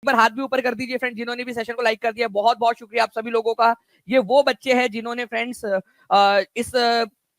बार हाथ भी ऊपर कर दीजिए फ्रेंड्स, जिन्होंने भी सेशन को लाइक कर दिया, बहुत बहुत शुक्रिया आप सभी लोगों का। ये वो बच्चे हैं जिन्होंने फ्रेंड्स इस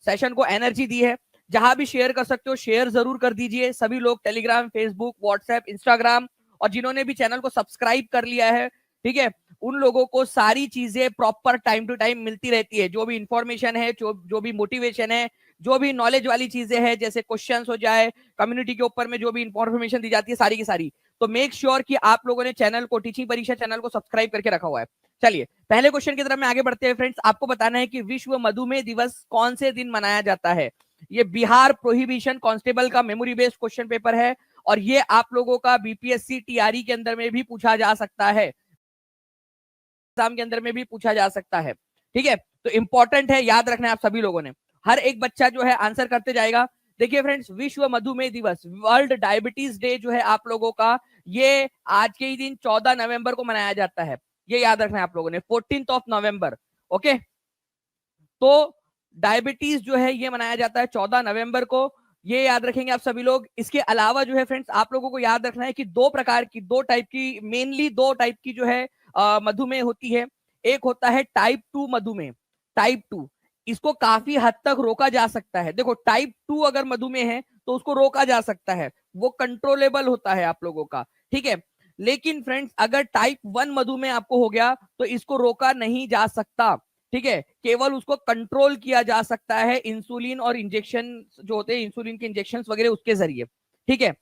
सेशन को एनर्जी दी है। जहां भी शेयर कर सकते हो शेयर जरूर कर दीजिए सभी लोग, टेलीग्राम, फेसबुक, व्हाट्सएप, इंस्टाग्राम, और जिन्होंने भी चैनल को सब्सक्राइब कर लिया है, ठीक है, उन लोगों को सारी चीजें प्रॉपर टाइम टू टाइम मिलती रहती है। जो भी इंफॉर्मेशन है, जो भी मोटिवेशन है, जो भी नॉलेज वाली चीजें हैं, जैसे क्वेश्चंस हो जाए, कम्युनिटी के ऊपर में जो भी इंफॉर्मेशन दी जाती है सारी की सारी, तो मेक श्योर कि आप लोगों ने चैनल को, टीचिंग परीक्षा चैनल को सब्सक्राइब करके रखा हुआ है। चलिए पहले क्वेश्चन की तरफ में आगे बढ़ते हैं फ्रेंड्स। आपको बताना है कि विश्व मधुमेह दिवस कौन से दिन मनाया जाता है। ये बिहार प्रोहिबिशन कांस्टेबल का मेमोरी बेस्ड क्वेश्चन पेपर है, और ये आप लोगों का बीपीएससी टीआरई के अंदर में भी पूछा जा सकता है, एग्जाम के अंदर में भी पूछा जा सकता है, ठीक है। तो इंपॉर्टेंट है, याद रखना है आप सभी लोगों ने। हर एक बच्चा जो है आंसर करते जाएगा। देखिए फ्रेंड्स, विश्व मधुमेह दिवस, वर्ल्ड डायबिटीज डे जो है आप लोगों का, ये आज के ही दिन 14 नवंबर को मनाया जाता है। ये याद रखना है आप लोगों ने, 14th ऑफ नवंबर। ओके, तो डायबिटीज जो है ये मनाया जाता है 14 नवंबर को, ये याद रखेंगे आप सभी लोग। इसके अलावा जो है फ्रेंड्स आप लोगों को याद रखना है कि दो प्रकार की, दो टाइप की, मेनली दो टाइप की जो है मधुमेह होती है। एक होता है टाइप 2 मधुमेह। टाइप 2, इसको काफी हद तक रोका जा सकता है। देखो टाइप 2 अगर मधुमेह है तो उसको रोका जा सकता है, वो कंट्रोलेबल होता है आप लोगों का, ठीक है। लेकिन फ्रेंड्स अगर टाइप 1 मधुमेह आपको हो गया तो इसको रोका नहीं जा सकता, ठीक है, केवल उसको कंट्रोल किया जा सकता है इंसुलिन और इंजेक्शन जो होते हैं, इंसुलिन के इंजेक्शन वगैरह उसके जरिए, ठीक है।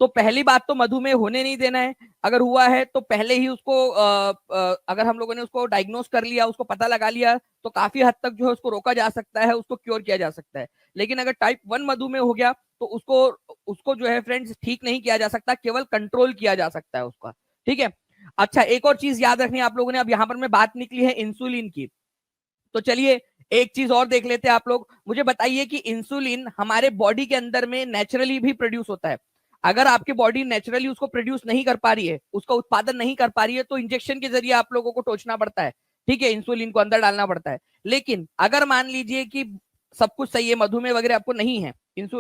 तो पहली बात तो मधुमेह होने नहीं देना है। अगर हुआ है तो पहले ही उसको अगर हम लोगों ने उसको डायग्नोस कर लिया, उसको पता लगा लिया, तो काफी हद तक जो है उसको रोका जा सकता है, उसको क्योर किया जा सकता है। लेकिन अगर टाइप 1 मधुमेह हो गया तो उसको उसको जो है फ्रेंड्स ठीक नहीं किया जा सकता, केवल कंट्रोल किया जा सकता है उसका, ठीक है। अच्छा, एक और चीज याद रखनी है आप लोगों ने, अब यहां पर मैं बात निकली है इंसुलिन की, तो चलिए एक चीज और देख लेते हैं। आप लोग मुझे बताइए कि इंसुलिन हमारे बॉडी के अंदर में नेचुरली भी प्रोड्यूस होता है। अगर आपकी बॉडी नेचुरली उसको प्रोड्यूस नहीं कर पा रही है, उसका उत्पादन नहीं कर पा रही है, तो इंजेक्शन के जरिए आप लोगों को टोचना पड़ता है, ठीक है, इंसुलिन को अंदर डालना पड़ता है। लेकिन अगर मान लीजिए कि सब कुछ सही है, मधुमेह वगैरह आपको नहीं है,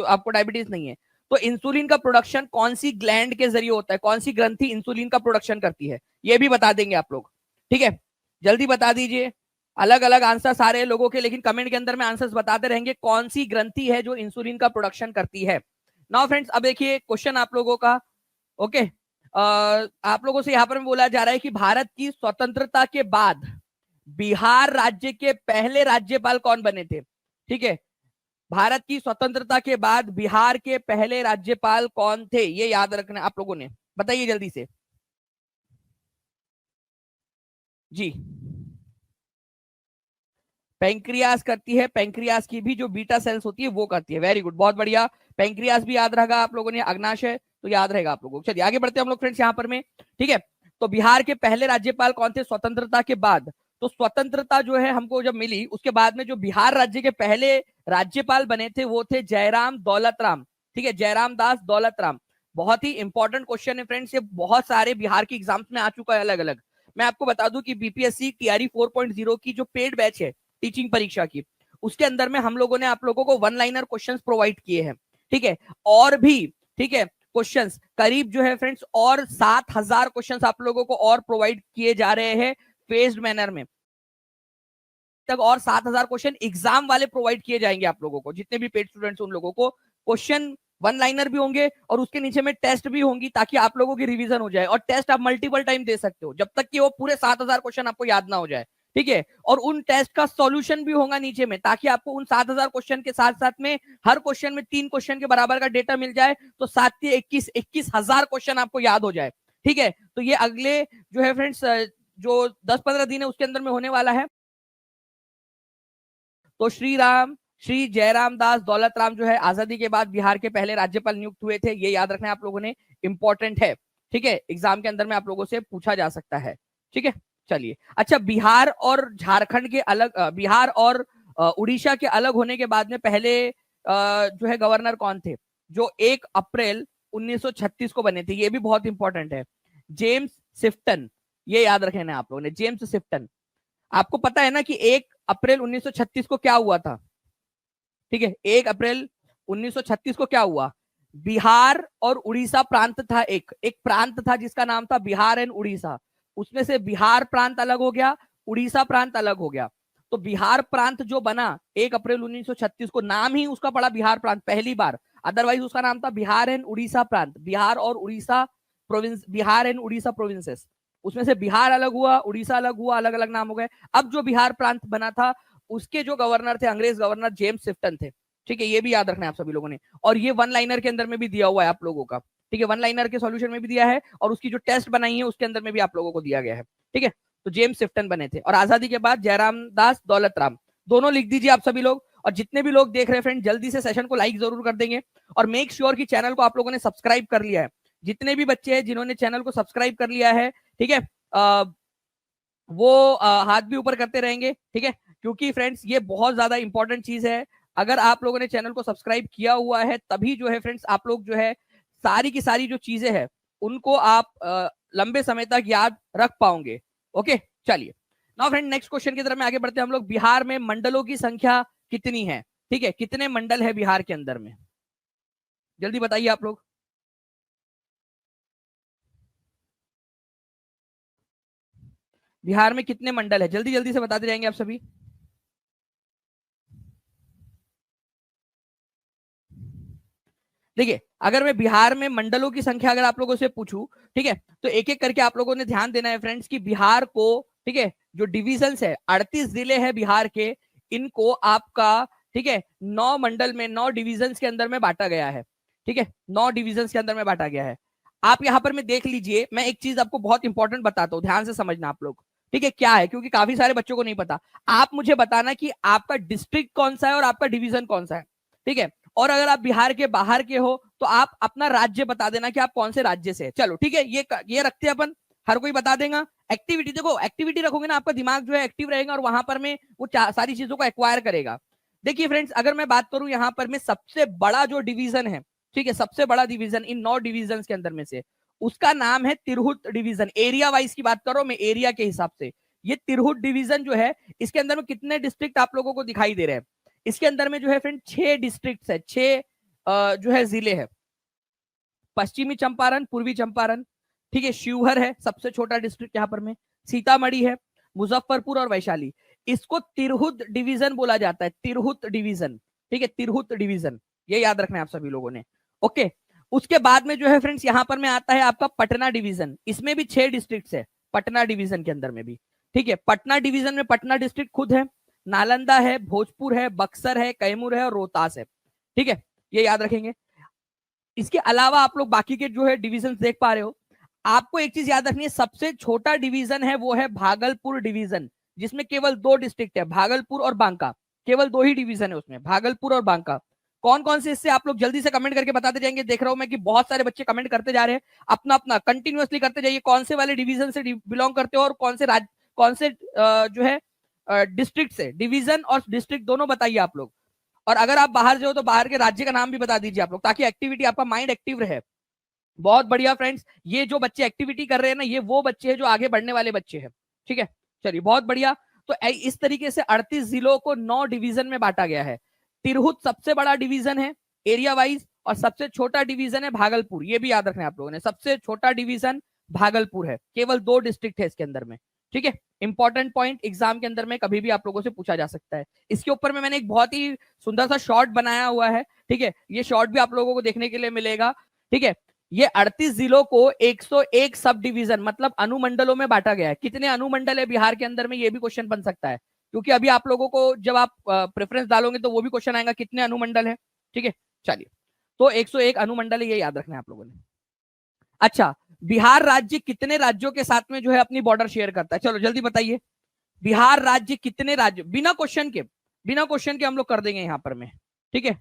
आपको डायबिटीज नहीं है, तो इंसुलिन का प्रोडक्शन कौन सी ग्लैंड के जरिए होता है, कौन सी ग्रंथि इंसुलिन का प्रोडक्शन करती है, ये भी बता देंगे आप लोग, ठीक है। जल्दी बता दीजिए, अलग अलग आंसर सारे लोगों के, लेकिन कमेंट के अंदर में आंसर्स बताते रहेंगे कौन सी ग्रंथि है जो इंसुलिन का प्रोडक्शन करती है। नाउ फ्रेंड्स अब देखिए क्वेश्चन आप लोगों का। ओके, आप लोगों से यहां पर बोला जा रहा है कि भारत की स्वतंत्रता के बाद बिहार राज्य के पहले राज्यपाल कौन बने थे, ठीक है। भारत की स्वतंत्रता के बाद बिहार के पहले राज्यपाल कौन थे, ये याद रखना आप लोगों ने, बताइए जल्दी से जी। पेंक्रियास करती है, पेंक्रियास की भी जो बीटा सेल्स होती है वो करती है। वेरी गुड, बहुत बढ़िया, पेंक्रियास भी याद रखा आप लोगों ने, अग्नाशय तो याद रहेगा आप लोगों को। चलिए आगे बढ़ते हैं हम लोग फ्रेंड्स यहाँ पर में, ठीक है। तो बिहार के पहले राज्यपाल कौन थे स्वतंत्रता के बाद, तो स्वतंत्रता जो है हमको जब मिली उसके बाद में जो बिहार राज्य के पहले राज्यपाल बने थे वो थे जयराम दौलत राम, ठीक है, जयराम दास दौलत राम। बहुत ही इंपॉर्टेंट क्वेश्चन है फ्रेंड्स, ये बहुत सारे बिहार की एग्जाम्स में आ चुका है अलग अलग। मैं आपको बता दूं कि बीपीएससी टीआरई 4.0 की जो पेड बैच है टीचिंग परीक्षा की, उसके अंदर में हम लोगों ने आप लोगों को वन लाइनर क्वेश्चंस प्रोवाइड किए हैं, ठीक है। और भी, ठीक है, क्वेश्चंस करीब जो है फ्रेंड्स और 7,000 क्वेश्चंस आप लोगों को और प्रोवाइड किए जा रहे हैं फेज्ड मैनर में। तक और 7,000 क्वेश्चन एग्जाम वाले प्रोवाइड किए जाएंगे आप लोगों को, जितने भी पेड स्टूडेंट्स उन लोगों को क्वेश्चन वन लाइनर भी होंगे और उसके नीचे में टेस्ट भी होंगी, ताकि आप लोगों की रिवीजन हो जाए। और टेस्ट आप मल्टीपल टाइम दे सकते हो जब तक कि वो पूरे 7,000 क्वेश्चन आपको याद ना हो जाए, ठीक है। और उन टेस्ट का सॉल्यूशन भी होगा नीचे में, ताकि आपको उन 7,000 क्वेश्चन के साथ साथ में हर क्वेश्चन में 3 क्वेश्चन के बराबर का डेटा मिल जाए, तो 21,000 क्वेश्चन आपको याद हो जाए, ठीक है। तो ये अगले जो है फ्रेंड्स जो 10-15 दिन है उसके अंदर में होने वाला है। तो श्री जयराम दास दौलत राम जो है आजादी के बाद बिहार के पहले राज्यपाल नियुक्त हुए थे, ये याद रखना है आप लोगों ने, इंपॉर्टेंट है, ठीक है, एग्जाम के अंदर में आप लोगों से पूछा जा सकता है, ठीक है। चलिए, अच्छा, बिहार और झारखंड के अलग, बिहार और उड़ीसा के अलग होने के बाद में पहले जो है गवर्नर कौन थे, जो 1 अप्रैल 1936 को बने थे, ये भी बहुत इंपॉर्टेंट है। जेम्स सिफ्टन, ये याद रखना है आप लोगों ने, जेम्स सिफ्टन। आपको पता है ना कि 1 अप्रैल 1936 को क्या हुआ था, ठीक है, 1 अप्रैल 1936 को क्या हुआ, बिहार और उड़ीसा प्रांत था, एक प्रांत था जिसका नाम था बिहार एंड उड़ीसा। उसमें से बिहार प्रांत अलग हो गया, उड़ीसा प्रांत अलग हो गया। तो बिहार प्रांत जो बना 1 अप्रैल 1936 को, नाम ही उसका पड़ा बिहार प्रांत पहली बार। अदरवाइज उसका नाम था बिहार एंड उड़ीसा प्रांत, बिहार और Orissa province, Bihar and Orissa provinces. उसमें से बिहार अलग हुआ, उड़ीसा अलग हुआ, अलग अलग नाम हो गए। अब जो बिहार प्रांत बना था उसके जो गवर्नर थे, अंग्रेज गवर्नर जेम्स सिफ्टन थे। ठीक है, ये भी याद रखना है आप सभी लोगों ने। और ये वन लाइनर के अंदर में भी दिया हुआ है आप लोगों का। ठीक है, वन लाइनर के सॉल्यूशन में भी दिया है, और उसकी जो टेस्ट बनाई है उसके अंदर में भी आप लोगों को दिया गया है। ठीक है, तो जेम्स सिफ्टन बने थे। और आजादी के बाद जयराम दास दौलत राम, दोनों लिख दीजिए आप सभी लोग। और जितने भी लोग देख रहे हैं फ्रेंड, जल्दी से सेशन को लाइक जरूर कर देंगे, और मेक श्योर कि चैनल को आप लोगों ने सब्सक्राइब कर लिया है। जितने भी बच्चे हैं जिन्होंने चैनल को सब्सक्राइब कर लिया है, ठीक है, वो हाथ भी ऊपर करते रहेंगे। ठीक है, क्योंकि फ्रेंड्स ये बहुत ज्यादा इंपॉर्टेंट चीज है। अगर आप लोगों ने चैनल को सब्सक्राइब किया हुआ है तभी जो है फ्रेंड्स आप लोग जो है सारी की सारी जो चीजें हैं उनको आप लंबे समय तक याद रख पाओगे। ओके, चलिए नाउ फ्रेंड नेक्स्ट क्वेश्चन की तरफ में आगे बढ़ते हैं हम लोग। बिहार में मंडलों की संख्या कितनी है? ठीक है, कितने मंडल है बिहार के अंदर में? जल्दी बताइए आप लोग। बिहार में कितने मंडल है? जल्दी जल्दी से बताते जाएंगे आप सभी। देखिए, अगर मैं बिहार में मंडलों की संख्या अगर आप लोगों से पूछूं, ठीक है, तो एक एक करके आप लोगों ने ध्यान देना है फ्रेंड्स कि बिहार को, ठीक है, जो डिविजन्स है 38 जिले हैं बिहार के, इनको आपका, ठीक है, 9 मंडल में 9 डिविजन्स के अंदर में बांटा गया है। ठीक है, 9 डिविजन्स के अंदर में बांटा गया है। आप यहां पर में देख लीजिए, मैं एक चीज आपको बहुत इंपॉर्टेंट बताता हूं, ध्यान से समझना आप लोग। ठीक है, क्या है, क्योंकि काफी सारे बच्चों को नहीं पता। आप मुझे बताना कि आपका डिस्ट्रिक्ट कौन सा है और आपका डिवीजन कौन सा है। ठीक है, और अगर आप बिहार के बाहर के हो तो आप अपना राज्य बता देना कि आप कौन से राज्य से है। चलो ठीक है, ये रखते हैं अपन, हर कोई बता देगा। एक्टिविटी देखो, एक्टिविटी रखोगे ना आपका दिमाग जो है एक्टिव रहेगा और वहां पर में वो सारी चीजों को एक्वायर करेगा। देखिए फ्रेंड्स, अगर मैं बात करूं यहाँ पर में सबसे बड़ा जो डिवीजन है, ठीक है, सबसे बड़ा डिवीजन इन 9 डिवीजन के अंदर में से, उसका नाम है तिरहुत डिवीजन। एरिया वाइज की बात करो, मैं एरिया के हिसाब से, ये तिरहुत डिवीजन जो है इसके अंदर में कितने डिस्ट्रिक्ट आप लोगों को दिखाई दे रहे हैं? इसके अंदर में जो है फ्रेंड 6 डिस्ट्रिक्ट है, 6 जो है जिले है। पश्चिमी चंपारण, पूर्वी चंपारण, ठीक है, शिवहर है सबसे छोटा डिस्ट्रिक्ट यहाँ पर में, सीतामढ़ी है, मुजफ्फरपुर और वैशाली। इसको तिरहुत डिवीजन बोला जाता है, तिरहुत डिवीजन। ठीक है, तिरहुत डिवीजन, ये याद रखना है आप सभी लोगों ने। ओके, उसके बाद में जो है फ्रेंड्स यहाँ पर में आता है आपका पटना डिवीजन। इसमें भी 6 डिस्ट्रिक्ट है पटना डिवीजन के अंदर में भी। ठीक है, पटना डिवीजन में पटना डिस्ट्रिक्ट खुद है, नालंदा है, भोजपुर है, बक्सर है, कैमूर है और रोहतास है। ठीक है, ये याद रखेंगे। इसके अलावा आप लोग बाकी के जो है डिविजन देख पा रहे हो। आपको एक चीज याद रखनी है, सबसे छोटा डिवीजन है वो है भागलपुर डिवीजन, जिसमें केवल 2 डिस्ट्रिक्ट है, भागलपुर और बांका। केवल 2 ही डिवीजन है उसमें, भागलपुर और बांका। कौन कौन से इससे आप लोग जल्दी से कमेंट करके बताते जाएंगे। देख रहा हूं मैं कि बहुत सारे बच्चे कमेंट करते जा रहे हैं, अपना अपना कंटिन्यूअसली करते जाइए, कौन से वाले डिवीजन से बिलोंग करते हो और कौन से राज्य, कौन से जो है डिस्ट्रिक्ट से। डिवीजन और डिस्ट्रिक्ट दोनों बताइए आप लोग। और अगर आप बाहर जो हो तो बाहर के राज्य का नाम भी बता दीजिए आप लोग, ताकि एक्टिविटी आपका माइंड एक्टिव रहे। बहुत बढ़िया फ्रेंड्स, ये जो बच्चे एक्टिविटी कर रहे हैं ना, ये वो बच्चे हैं जो आगे बढ़ने वाले बच्चे हैं। ठीक है, चलिए बहुत बढ़िया। तो इस तरीके से 38 जिलों को 9 डिवीजन में बांटा गया है। तिरहुत सबसे बड़ा डिवीजन है एरिया वाइज, और सबसे छोटा डिवीजन है भागलपुर। ये भी याद रखना है आप लोगों ने, सबसे छोटा डिवीजन भागलपुर है, केवल 2 डिस्ट्रिक्ट है इसके अंदर में। ठीक है, इंपॉर्टेंट पॉइंट एग्जाम के अंदर में कभी भी आप लोगों से पूछा जा सकता है। इसके ऊपर में मैंने एक बहुत ही सुंदर सा शॉर्ट बनाया हुआ है। ठीक है, ये शॉर्ट भी आप लोगों को देखने के लिए मिलेगा। ठीक है, ये 38 जिलों को 101 सब डिवीजन मतलब अनुमंडलों में बांटा गया है। कितने अनुमंडल है बिहार के अंदर में, ये भी क्वेश्चन बन सकता है, क्योंकि अभी आप लोगों को जब आप प्रेफरेंस डालोगे तो वो भी क्वेश्चन आएगा कितने अनुमंडल है। ठीक है, चलिए, तो 101 अनुमंडल है, ये याद रखना है आप लोगों ने। अच्छा, बिहार राज्य कितने राज्यों के साथ में जो है अपनी बॉर्डर शेयर करता है? चलो जल्दी बताइए, बिहार राज्य कितने राज्य, बिना क्वेश्चन के, बिना क्वेश्चन के हम लोग कर देंगे यहां पर में। ठीक है,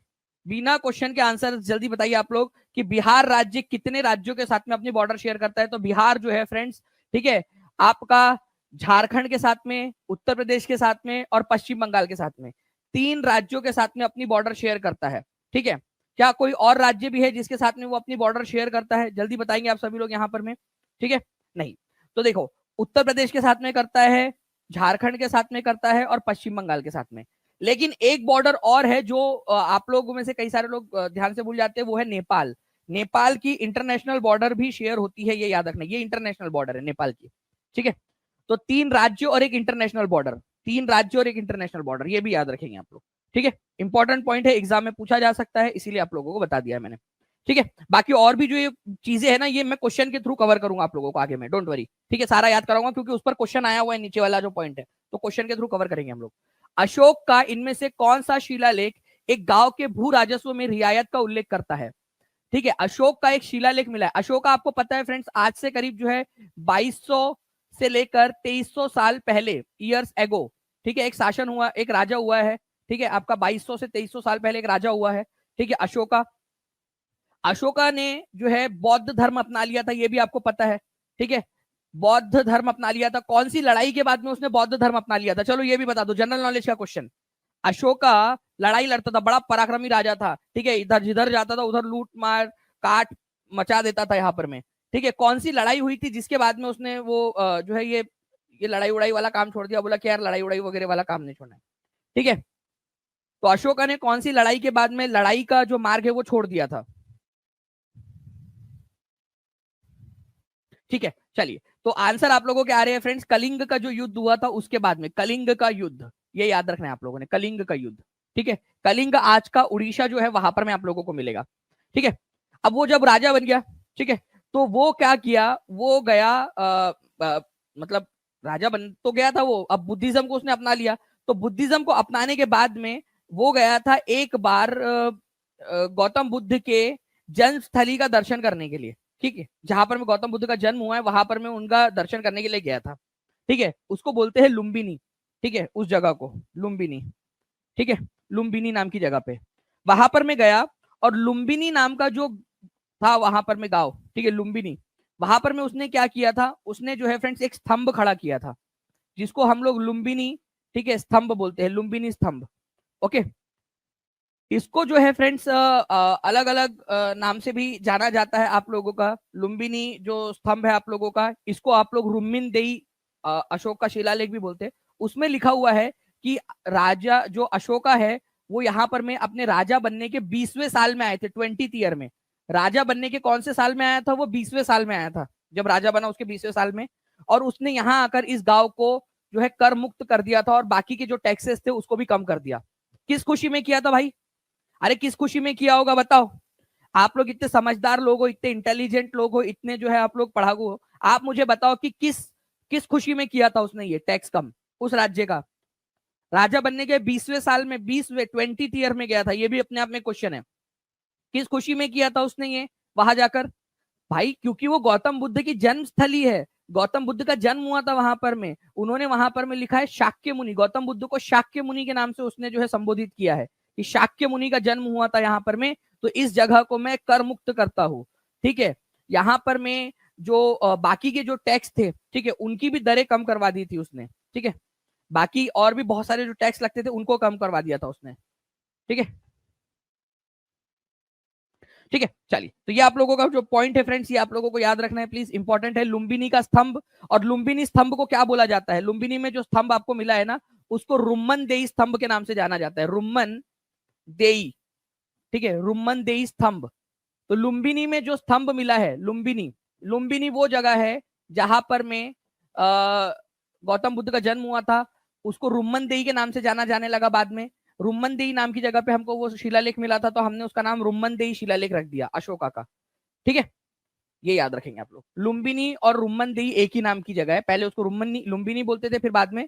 बिना क्वेश्चन के आंसर जल्दी बताइए आप लोग कि बिहार राज्य कितने राज्यों के साथ में अपनी बॉर्डर शेयर करता है। तो बिहार जो है फ्रेंड्स, ठीक है, आपका झारखंड के साथ में, उत्तर प्रदेश के साथ में और पश्चिम बंगाल के साथ में, 3 राज्यों के साथ में अपनी बॉर्डर शेयर करता है। ठीक है, क्या कोई और राज्य भी है जिसके साथ में वो अपनी बॉर्डर शेयर करता है? जल्दी बताएंगे आप सभी लोग यहाँ पर में। ठीक है, नहीं तो देखो, उत्तर प्रदेश के साथ में करता है, झारखंड के साथ में करता है और पश्चिम बंगाल के साथ में। लेकिन एक बॉर्डर और है जो आप लोगों में से कई सारे लोग ध्यान से भूल जाते हैं, वो है नेपाल। नेपाल की इंटरनेशनल बॉर्डर भी शेयर होती है, ये याद रखना, ये इंटरनेशनल बॉर्डर है नेपाल की, ठीक है। तो 3 राज्य और एक इंटरनेशनल बॉर्डर, 3 राज्य और एक इंटरनेशनल बॉर्डर, ये भी याद रखेंगे आप लोग, ठीक है। इंपॉर्टेंट पॉइंट है, एग्जाम में पूछा जा सकता है, इसीलिए आप लोगों को बता दिया है मैंने, ठीक है। बाकी और भी जो ये चीजें है ना, ये मैं क्वेश्चन के थ्रू कवर करूंगा आप लोगों को आगे में, डोंट वरी, ठीक है। सारा याद कराऊंगा क्योंकि उस पर क्वेश्चन आया हुआ है, नीचे वाला जो पॉइंट है, तो क्वेश्चन के थ्रू कवर करेंगे हम लोग। अशोक का इनमें से कौन सा शिलालेख एक गांव के भू राजस्व में रियायत का उल्लेख करता है, ठीक है। अशोक का एक शिलालेख मिला है। अशोक का आपको पता है फ्रेंड्स, आज से करीब जो है 2200 से लेकर 2300 साल पहले, ईयर्स एगो, ठीक है, एक शासन हुआ, एक राजा हुआ है, ठीक है। आपका 2200 से 2300 साल पहले एक राजा हुआ है, ठीक है, अशोका। अशोका ने जो है बौद्ध धर्म अपना लिया था, ये भी आपको पता है, ठीक है। बौद्ध धर्म अपना लिया था, कौन सी लड़ाई के बाद में उसने बौद्ध धर्म अपना लिया था, चलो ये भी बता दो, जनरल नॉलेज का क्वेश्चन। अशोका लड़ाई लड़ता था, बड़ा पराक्रमी राजा था, ठीक है, इधर जिधर जाता था उधर लूट मार काट मचा देता था यहाँ पर में, ठीक है। कौन सी लड़ाई हुई थी जिसके बाद में उसने वो जो है ये लड़ाई उड़ाई वाला काम छोड़ दिया, बोला कि यार लड़ाई उड़ाई वगैरह वाला काम नहीं छोड़ना है, ठीक है। तो अशोका ने कौन सी लड़ाई के बाद में लड़ाई का जो मार्ग है वो छोड़ दिया था, ठीक है। चलिए, तो आंसर आप लोगों के आ रहे हैं फ्रेंड्स, कलिंग का जो युद्ध हुआ था उसके बाद में, कलिंग का युद्ध, ये याद रखना है आप लोगों ने, कलिंग का युद्ध, ठीक है। कलिंग आज का उड़ीसा जो है वहां पर में आप लोगों को मिलेगा, ठीक है। अब वो जब राजा बन गया, ठीक है, तो वो क्या किया, वो गया मतलब राजा बन तो गया था वो, अब बुद्धिज्म को उसने अपना लिया, तो बुद्धिज्म को अपनाने के बाद में वो गया था एक बार गौतम बुद्ध के जन्म स्थली का दर्शन करने के लिए, ठीक है, जहां पर में गौतम बुद्ध का जन्म हुआ है वहां पर मैं उनका दर्शन करने के लिए गया था, ठीक है। उसको बोलते हैं लुम्बिनी, ठीक है, उस जगह को लुम्बिनी, ठीक है, लुम्बिनी नाम की जगह पे वहां पर मैं गया, और लुम्बिनी नाम का जो था वहां पर मैं गांव, ठीक है, लुम्बिनी, वहां पर में उसने क्या किया था, उसने जो है फ्रेंड्स एक स्तंभ खड़ा किया था, जिसको हम लोग लुम्बिनी, ठीक है, स्तंभ बोलते हैं, लुम्बिनी स्तंभ, ओके। इसको जो है फ्रेंड्स अलग अलग नाम से भी जाना जाता है आप लोगों का, लुम्बिनी जो स्तंभ है आप लोगों का, इसको आप लोग रुम्मिन देई अशोक का शिलालेख भी बोलते हैं। उसमें लिखा हुआ है कि राजा जो अशोका है वो यहाँ पर में अपने राजा बनने के 20वें साल में आए थे, 20th ईयर में। राजा बनने के कौन से साल में आया था, वो 20वें साल में आया था, जब राजा बना उसके 20वें साल में, और उसने यहाँ आकर इस गांव को जो है कर मुक्त कर दिया था, और बाकी के जो टैक्सेस थे उसको भी कम कर दिया। किस खुशी में किया था भाई, अरे किस खुशी में किया होगा बताओ, आप लोग इतने समझदार लोग हो, इतने इंटेलिजेंट लोग हो, इतने जो है आप लोग पढ़ाकू हो, आप मुझे बताओ कि किस किस खुशी में किया था उसने ये टैक्स कम उस राज्य का। राजा बनने के 20वें साल में, 20वें 20th ईयर में गया था, ये भी अपने आप में क्वेश्चन है, किस खुशी में किया था उसने ये वहां जाकर, भाई क्योंकि वो गौतम बुद्ध की जन्म स्थली है, गौतम बुद्ध का जन्म हुआ था वहां पर में, उन्होंने वहां पर में लिखा है शाक्य मुनि, गौतम बुद्ध को शाक्य मुनि के नाम से उसने जो है संबोधित किया है कि शाक्य मुनि का जन्म हुआ था यहाँ पर में, तो इस जगह को मैं कर मुक्त करता हूँ, ठीक है। यहाँ पर में जो बाकी के जो टैक्स थे, ठीक है, उनकी भी दरें कम करवा दी थी उसने, ठीक है, बाकी और भी बहुत सारे जो टैक्स लगते थे उनको कम करवा दिया था उसने, ठीक है, ठीक है। चलिए, तो ये आप लोगों का जो पॉइंट है फ्रेंड्स, ये आप लोगों को याद रखना है प्लीज, इंपॉर्टेंट है, लुम्बिनी का स्तंभ। और लुम्बिनी स्तंभ को क्या बोला जाता है, लुम्बिनी में जो स्तंभ आपको मिला है ना, उसको रुम्मन देई स्तंभ के नाम से जाना जाता है, रुम्मन देई, ठीक है, रुम्मन देई स्तंभ। तो लुम्बिनी में जो स्तंभ मिला है, लुम्बिनी, लुम्बिनी वो जगह है जहां पर में गौतम बुद्ध का जन्म हुआ था, उसको रुम्मन देई के नाम से जाना जाने लगा बाद में, रुम्मन देई नाम की जगह पे हमको वो शिलालेख मिला था, तो हमने उसका नाम रुम्मन देई शिलालेख रख दिया अशोका का, ठीक है। ये याद रखेंगे आप लोग, लुम्बिनी और रुम्मन देई एक ही नाम की जगह है, पहले उसको रुम्मनी लुम्बिनी बोलते थे, फिर बाद में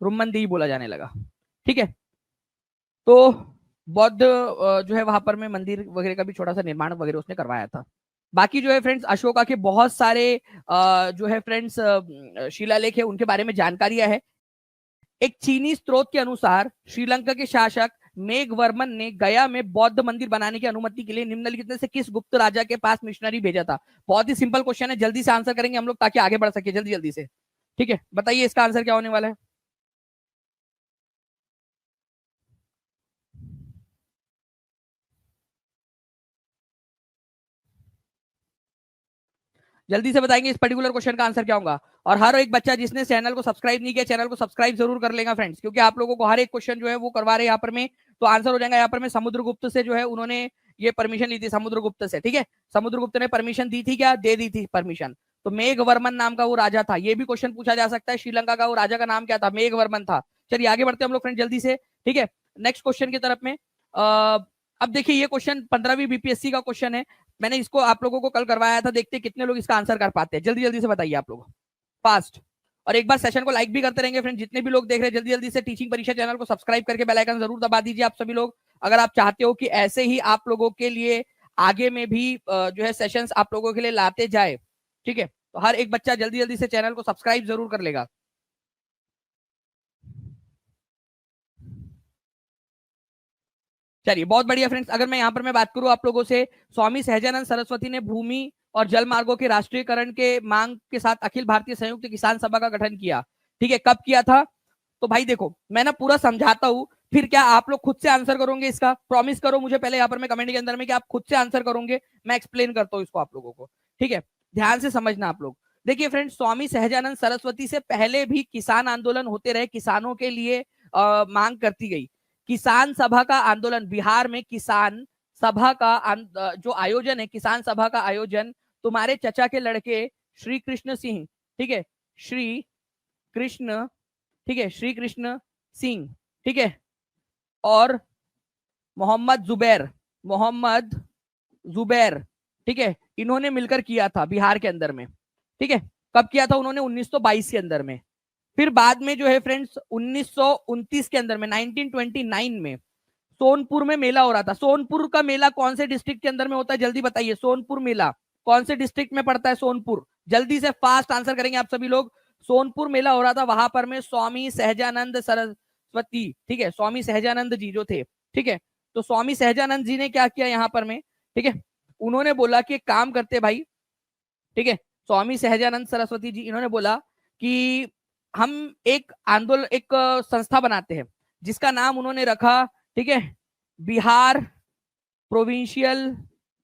रुम्मन देई बोला जाने लगा, ठीक है। तो बौद्ध जो है वहां पर में मंदिर वगैरह का भी छोटा सा निर्माण वगैरह उसने करवाया था। बाकी जो है फ्रेंड्स अशोका के बहुत सारे जो है फ्रेंड्स शिलालेख है, उनके बारे में जानकारियां है। एक चीनी स्रोत के अनुसार श्रीलंका के शासक मेघवर्मन ने गया में बौद्ध मंदिर बनाने की अनुमति के लिए निम्नलिखित में से किस गुप्त राजा के पास मिशनरी भेजा था। बहुत ही सिंपल क्वेश्चन है, जल्दी से आंसर करेंगे हम लोग ताकि आगे बढ़ सके, जल्दी जल्दी से, ठीक है। बताइए इसका आंसर क्या होने वाला है, जल्दी से बताएंगे इस पर्टिकुलर क्वेश्चन का आंसर क्या होगा। और हर एक बच्चा जिसने चैनल को सब्सक्राइब नहीं किया, चैनल को सब्सक्राइब जरूर कर लेगा फ्रेंड्स, क्योंकि आप लोगों को हर एक क्वेश्चन जो है वो करवा रहे हैं यहाँ पर में, तो आंसर हो जाएगा यहाँ पर में समुद्रगुप्त से जो है उन्होंने ये परमिशन ली थी समुद्रगुप्त से, ठीक है। समुद्रगुप्त ने परमिशन दी थी क्या? दे दी थी परमिशन। तो मेघवर्मन नाम का वो राजा था, ये भी क्वेश्चन पूछा जा सकता है। श्रीलंका का वो राजा का नाम क्या था? मेघवर्मन था। चलिए आगे बढ़ते हैं हम लोग फ्रेंड जल्दी से, ठीक है, नेक्स्ट क्वेश्चन की तरफ में। अब देखिए ये क्वेश्चन 15वीं बीपीएससी का क्वेश्चन है, मैंने इसको आप लोगों को कल करवाया था, देखते हैं कितने लोग इसका आंसर कर पाते हैं। जल्दी जल्दी से बताइए आप लोग, फास्ट। और एक बार सेशन को लाइक भी करते रहेंगे फ्रेंड, जितने भी लोग देख रहे हैं जल्दी जल्दी से टीचिंग परीक्षा चैनल को सब्सक्राइब करके बेल आइकन जरूर दबा दीजिए आप सभी लोग, अगर आप चाहते हो कि ऐसे ही आप लोगों के लिए आगे में भी जो है सेशंस आप लोगों के लिए लाते जाए, ठीक है। तो हर एक बच्चा जल्दी जल्दी से चैनल को सब्सक्राइब जरूर कर लेगा। चलिए बहुत बढ़िया फ्रेंड्स, अगर मैं यहाँ पर मैं बात करूं आप लोगों से, स्वामी सहजानंद सरस्वती ने भूमि और जल मार्गों के राष्ट्रीयकरण के मांग के साथ अखिल भारतीय संयुक्त किसान सभा का गठन किया, ठीक है। कब किया था? तो भाई देखो मैं ना पूरा समझाता हूं, फिर क्या आप लोग खुद से आंसर करोगे इसका? प्रॉमिस करो मुझे पहले यहाँ पर मैं कमेंट के अंदर में कि आप खुद से आंसर करोगे, मैं एक्सप्लेन करता हूँ इसको आप लोगों को, ठीक है। ध्यान से समझना आप लोग। देखिए फ्रेंड्स, स्वामी सहजानंद सरस्वती से पहले भी किसान आंदोलन होते रहे, किसानों के लिए मांग करती गई। किसान सभा का आंदोलन, बिहार में किसान सभा का जो आयोजन है, किसान सभा का आयोजन तुम्हारे चचा के लड़के श्री कृष्ण सिंह, ठीक है, श्री कृष्ण, ठीक है, श्री कृष्ण सिंह, ठीक है, और मोहम्मद जुबैर, ठीक है, इन्होंने मिलकर किया था बिहार के अंदर में, ठीक है। कब किया था उन्होंने? 1922 के अंदर में। फिर बाद में जो है फ्रेंड्स 1929 के अंदर में, 1929 में सोनपुर में मेला हो रहा था। सोनपुर का मेला कौन से डिस्ट्रिक्ट के अंदर में होता है? जल्दी बताइए, सोनपुर मेला कौन से डिस्ट्रिक्ट में पड़ता है? सोनपुर, जल्दी से फास्ट आंसर करेंगे आप सभी लोग। सोनपुर मेला हो रहा था, वहां पर में स्वामी सहजानंद सरस्वती, ठीक है, स्वामी सहजानंद जी जो थे, ठीक है। तो स्वामी सहजानंद जी ने क्या किया यहाँ पर में, ठीक है, उन्होंने बोला कि एक काम करते भाई, ठीक है, स्वामी सहजानंद सरस्वती जी इन्होंने बोला कि हम एक आंदोलन, एक संस्था बनाते हैं जिसका नाम उन्होंने रखा, ठीक है, बिहार प्रोविंशियल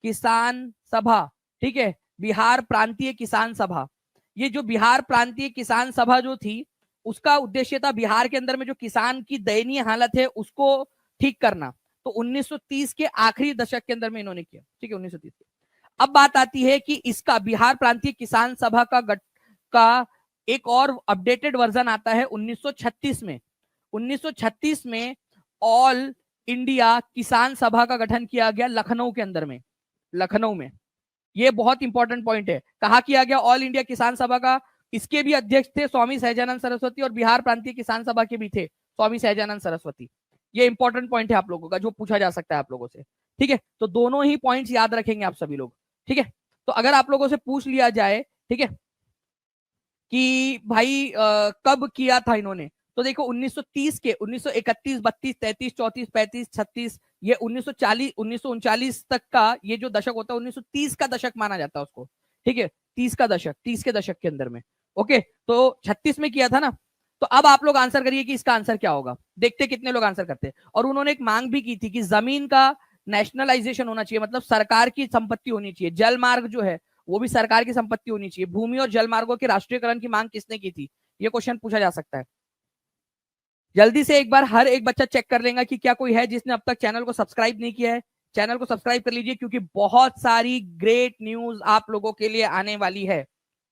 किसान सभा, ठीक है, बिहार प्रांतीय किसान सभा। ये जो बिहार प्रांतीय किसान सभा जो थी, उसका उद्देश्य था बिहार के अंदर में जो किसान की दयनीय हालत है उसको ठीक करना। तो 1930 के आखिरी दशक के अंदर में इन्होंने किया, ठीक है, 1930 के। अब बात आती है कि इसका बिहार प्रांतीय किसान सभा का एक और अपडेटेड वर्जन आता है 1936 में। 1936 में ऑल इंडिया किसान सभा का गठन किया गया लखनऊ के अंदर में, लखनऊ में। ये बहुत इंपॉर्टेंट पॉइंट है, कहा किया गया? ऑल इंडिया किसान सभा का। इसके भी अध्यक्ष थे स्वामी सहजानंद सरस्वती और बिहार प्रांतीय किसान सभा के भी थे स्वामी सहजानंद सरस्वती। ये इंपॉर्टेंट पॉइंट है आप लोगों का, जो पूछा जा सकता है आप लोगों से, ठीक है। तो दोनों ही पॉइंट्स याद रखेंगे आप सभी लोग, ठीक है। तो अगर आप लोगों से पूछ लिया जाए, ठीक है, कि भाई कब किया था इन्होंने, तो देखो 1930 के 1931, 32, 33, 34, 35, 36, ये 1940, 1939 तक का ये जो दशक होता है 1930 का दशक माना जाता है उसको, ठीक है, 30 का दशक, 30 के दशक के अंदर में। ओके, तो 36 में किया था ना। तो अब आप लोग आंसर करिए कि इसका आंसर क्या होगा, देखते कितने लोग आंसर करते हैं। और उन्होंने एक मांग भी की थी कि जमीन का नेशनलाइजेशन होना चाहिए, मतलब सरकार की संपत्ति होनी चाहिए। जल मार्ग जो है वो भी सरकार की संपत्ति होनी चाहिए। भूमि और जल मार्गों के राष्ट्रीयकरण की मांग किसने की थी? ये क्वेश्चन पूछा जा सकता है। जल्दी से एक बार हर एक बच्चा चेक कर लेगा कि क्या कोई है जिसने अब तक चैनल को सब्सक्राइब नहीं किया है। चैनल को सब्सक्राइब कर लीजिए क्योंकि बहुत सारी ग्रेट न्यूज आप लोगों के लिए आने वाली है,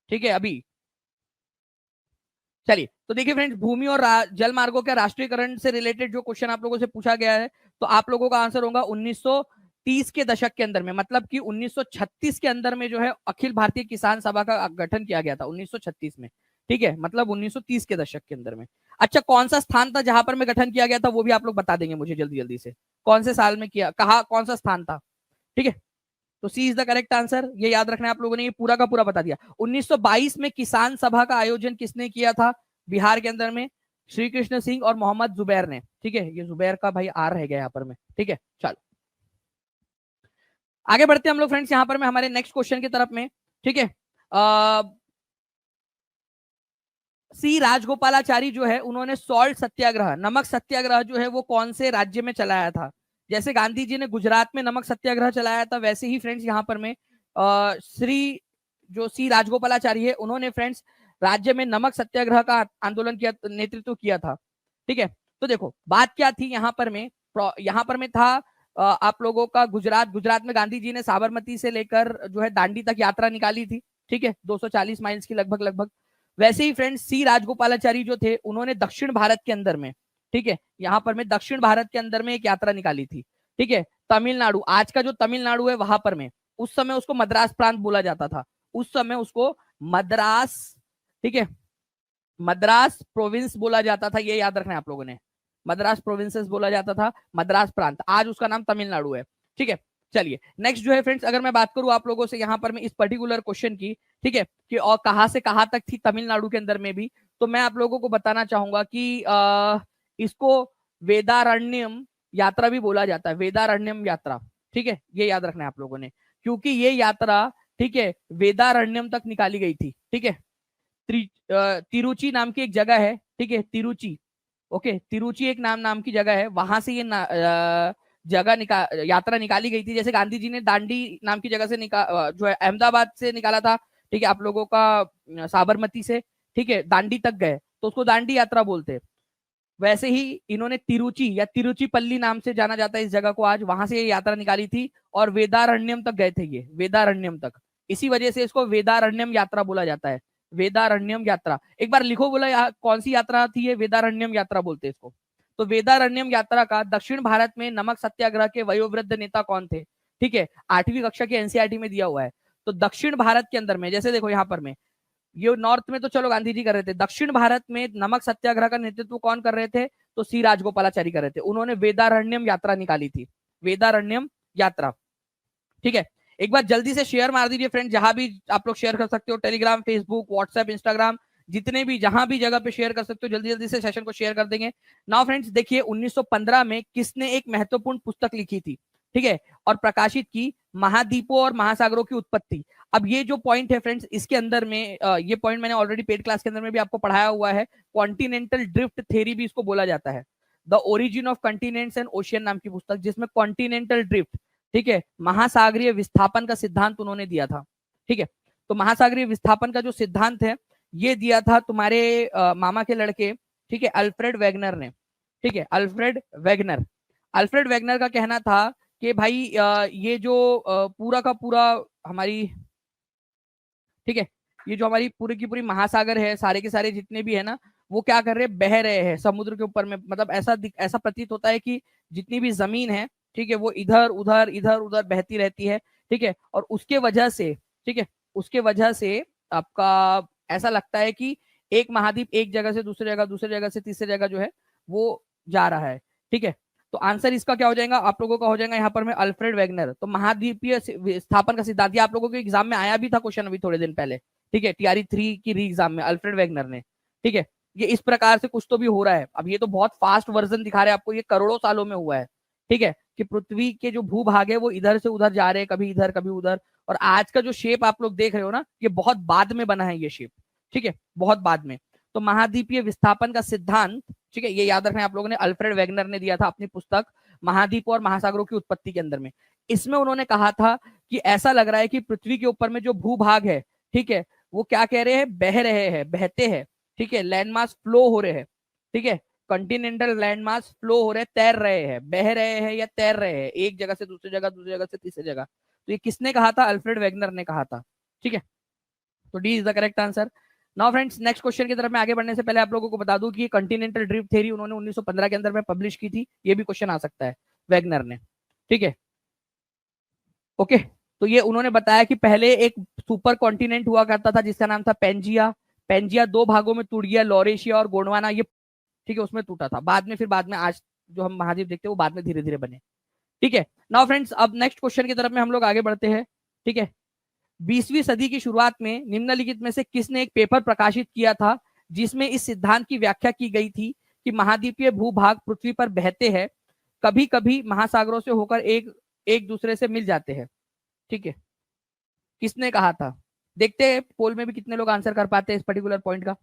ठीक है। अभी चलिए, तो देखिए फ्रेंड्स, भूमि और जल मार्गों के राष्ट्रीयकरण से रिलेटेड जो क्वेश्चन आप लोगों से पूछा गया है, तो आप लोगों का आंसर होगा 1930 के दशक के अंदर में, मतलब कि 1936 के अंदर में जो है अखिल भारतीय किसान सभा का गठन किया गया था 1936 में, ठीक है, मतलब 1930 के दशक के अंदर में। अच्छा, कौन सा स्थान था जहां पर में गठन किया गया था, वो भी आप लोग बता देंगे मुझे जल्दी जल्दी से, कौन से साल में किया, कहा, कौन सा स्थान था, ठीक है। तो C is the correct answer, ये याद रखना है आप लोगों ने, ये पूरा का पूरा बता दिया। 1922 में किसान सभा का आयोजन किसने किया था बिहार के अंदर में? श्री कृष्ण सिंह और मोहम्मद जुबैर ने, ठीक है। ये जुबैर का भाई आर रह गया यहाँ पर में, ठीक है। चलो आगे बढ़ते हैं हम लोग फ्रेंड्स यहाँ पर में हमारे नेक्स्ट क्वेश्चन की तरफ में, ठीक है। सी राजगोपालाचारी जो है उन्होंने सॉल्ट सत्याग्रह, नमक सत्याग्रह जो है वो कौन से राज्य में चलाया था? जैसे गांधी जी ने गुजरात में नमक सत्याग्रह चलाया था, वैसे ही फ्रेंड्स यहाँ पर में श्री जो सी राजगोपालाचारी है उन्होंने फ्रेंड्स राज्य में नमक सत्याग्रह का आंदोलन किया, नेतृत्व किया था, ठीक है। तो देखो बात क्या थी यहाँ पर में था आप लोगों का गुजरात में गांधी जी ने साबरमती से लेकर जो है दांडी तक यात्रा निकाली थी, ठीक है, 240 माइल्स की लगभग। वैसे ही फ्रेंड्स सी राजगोपालाचारी जो थे उन्होंने दक्षिण भारत के अंदर में, ठीक है, यहाँ पर मैं दक्षिण भारत के अंदर में एक यात्रा निकाली थी, ठीक है, तमिलनाडु, आज का जो तमिलनाडु है वहां पर में, उस समय उसको मद्रास प्रांत बोला जाता था, उस समय उसको मद्रास, ठीक है, मद्रास प्रोविंस बोला जाता था, ये याद रखना है आप लोगों ने, मद्रास प्रोविंसेस बोला जाता था, मद्रास प्रांत, आज उसका नाम तमिलनाडु है, ठीक है। चलिए नेक्स्ट जो है फ्रेंड्स, अगर मैं बात करूं आप लोगों से यहाँ पर मैं इस पर्टिकुलर क्वेश्चन की, ठीक है, कि और कहां से कहां तक थी तमिलनाडु के अंदर में भी, तो मैं आप लोगों को बताना चाहूंगा कि इसको वेदारण्यम यात्रा भी बोला जाता है, वेदारण्यम यात्रा, ठीक है, ये याद रखना है आप लोगों ने, क्योंकि ये यात्रा, ठीक है, वेदारण्यम तक निकाली गई थी, ठीक है। तिरुचि नाम की एक जगह है, ठीक है, तिरुचि, ओके, तिरुचि एक नाम की जगह है, वहां से ये यात्रा निकाली गई थी, जैसे गांधी जी ने दांडी नाम की जगह से जो है अहमदाबाद से निकाला था, ठीक है, आप लोगों का साबरमती से, ठीक है, दांडी तक गए तो उसको दांडी यात्रा बोलते हैं। वैसे ही इन्होंने तिरुचि या तिरुचिपल्ली नाम से जाना जाता है इस जगह को आज, वहां से ये यात्रा निकाली थी और वेदारण्यम तक गए थे, ये वेदारण्यम तक, इसी वजह से इसको वेदारण्यम यात्रा बोला जाता है, वेदारण्यम यात्रा। एक बार लिखो, बोला कौन सी यात्रा थी ये, वेदारण्यम यात्रा बोलते हैं इसको। तो वेदारण्यम यात्रा का दक्षिण भारत में नमक सत्याग्रह के वयोवृद्ध नेता कौन थे, ठीक है, 8वीं कक्षा के एनसीईआरटी में दिया हुआ है। तो दक्षिण भारत के अंदर में, जैसे देखो यहाँ पर में, ये नॉर्थ में तो चलो गांधी जी कर रहे थे, दक्षिण भारत में नमक सत्याग्रह का नेतृत्व कौन कर रहे थे, तो सी राजगोपालाचारी कर रहे थे, उन्होंने वेदारण्यम यात्रा निकाली थी, वेदारण्यम यात्रा, ठीक है। एक बार जल्दी से शेयर मार दीजिए फ्रेंड, जहां भी आप लोग शेयर कर सकते हो, टेलीग्राम, फेसबुक, व्हाट्सएप, इंस्टाग्राम, जितने भी जहां भी जगह पे शेयर कर सकते हो, जल्दी जल्दी से सेशन को शेयर कर देंगे। नाउ फ्रेंड्स देखिए 1915 में किसने एक महत्वपूर्ण पुस्तक लिखी थी, ठीक है, और प्रकाशित की, महाद्वीपों और महासागरों की उत्पत्ति। अब ये जो पॉइंट है फ्रेंड्स, इसके अंदर में ये पॉइंट मैंने ऑलरेडी पेड क्लास के अंदर में भी आपको पढ़ाया हुआ है, कॉन्टिनेंटल ड्रिफ्ट थ्योरी भी इसको बोला जाता है, the origin of continents and ocean नाम की पुस्तक, जिसमें कॉन्टिनेंटल ड्रिफ्ट, ठीक है, महासागरीय विस्थापन का सिद्धांत उन्होंने दिया था, ठीक है। तो महासागरीय विस्थापन का जो सिद्धांत है ये दिया था तुम्हारे मामा के लड़के, ठीक है, अल्फ्रेड वेगनर ने, ठीक है, अल्फ्रेड वेगनर का कहना था कि भाई ये जो पूरा का पूरा हमारी, ठीक है, ये जो हमारी पूरी की पूरी महासागर है, सारे के सारे जितने भी है ना, वो क्या कर रहे हैं, बह रहे हैं समुद्र के ऊपर में, मतलब ऐसा प्रतीत होता है कि जितनी भी जमीन है, ठीक है, वो इधर उधर बहती रहती है, ठीक है, और उसके वजह से, ठीक है, उसके वजह से आपका ऐसा लगता है कि एक महाद्वीप एक जगह से दूसरी जगह से तीसरी जगह जो है वो जा रहा है, ठीक है। तो आंसर इसका क्या हो जाएगा, आप लोगों का हो जाएगा यहाँ पर में अल्फ्रेड वेगनर। तो महाद्वीपीय स्थापन का सिद्धांत, आप लोगों के एग्जाम में आया भी था क्वेश्चन अभी थोड़े दिन पहले, ठीक है, टीआरई 3 की री एग्जाम में, अल्फ्रेड वेगनर ने, ठीक है। ये इस प्रकार से कुछ तो भी हो रहा है, अब ये तो बहुत फास्ट वर्जन दिखा रहे हैं आपको, ये करोड़ों सालों में हुआ है, ठीक है, कि पृथ्वी के जो भूभाग है वो इधर से उधर जा रहे हैं, कभी इधर कभी उधर, और आज का जो शेप आप लोग देख रहे हो ना, ये बहुत बाद में बना है ये शेप, ठीक है, बहुत बाद में। तो महाद्वीपीय विस्थापन का सिद्धांत, ठीक है, ये याद रखना है आप लोगों ने, अल्फ्रेड वेगनर ने दिया था अपनी पुस्तक महाद्वीप और महासागरों की उत्पत्ति के अंदर में। इसमें उन्होंने कहा था कि ऐसा लग रहा है कि पृथ्वी के ऊपर में जो भूभाग है, ठीक है, वो क्या कह रहे हैं, बह रहे हैं, बहते हैं, ठीक है, लैंडमास फ्लो हो रहे हैं, ठीक है, कॉन्टिनेंटल लैंडमास फ्लो हो रहे हैं, तैर रहे हैं, बह रहे हैं या तैर रहे हैं, एक जगह से दूसरी जगह से तीसरी जगह। तो ये किसने कहा था, अल्फ्रेड वेगनर ने कहा था, ठीक है। तो D is the correct answer. Now friends next question की तरफ मैं आगे बढ़ने से पहले आप लोगों को बता दूं कि कॉन्टिनेंटल ड्रिफ्ट थ्योरी उन्होंने 1915 के अंदर में पब्लिश की थी, ये भी क्वेश्चन आ सकता है, वेगनर ने, ठीक है, ओके। तो ये उन्होंने बताया कि पहले एक सुपर कॉन्टिनेंट हुआ करता था जिसका नाम था पेंजिया, पेंजिया 2 भागों में टूट गया, लॉरेशिया और गोंडवाना, ये, ठीक है, उसमें टूटा था, बाद में आज जो हम महाद्वीप देखते हैं वो बाद में धीरे धीरे बने, ठीक है। नाउ फ्रेंड्स अब नेक्स्ट क्वेश्चन की तरफ में हम लोग आगे बढ़ते हैं, ठीक है। 20वीं सदी की शुरुआत में निम्नलिखित में से किसने एक पेपर प्रकाशित किया था जिसमें इस सिद्धांत की व्याख्या की गई थी कि महाद्वीपीय भूभाग पृथ्वी पर बहते हैं, कभी कभी महासागरों से होकर एक दूसरे से मिल जाते हैं, ठीक है, किसने कहा था, देखते हैं पोल में भी कितने लोग आंसर कर पाते हैं इस पर्टिकुलर पॉइंट का,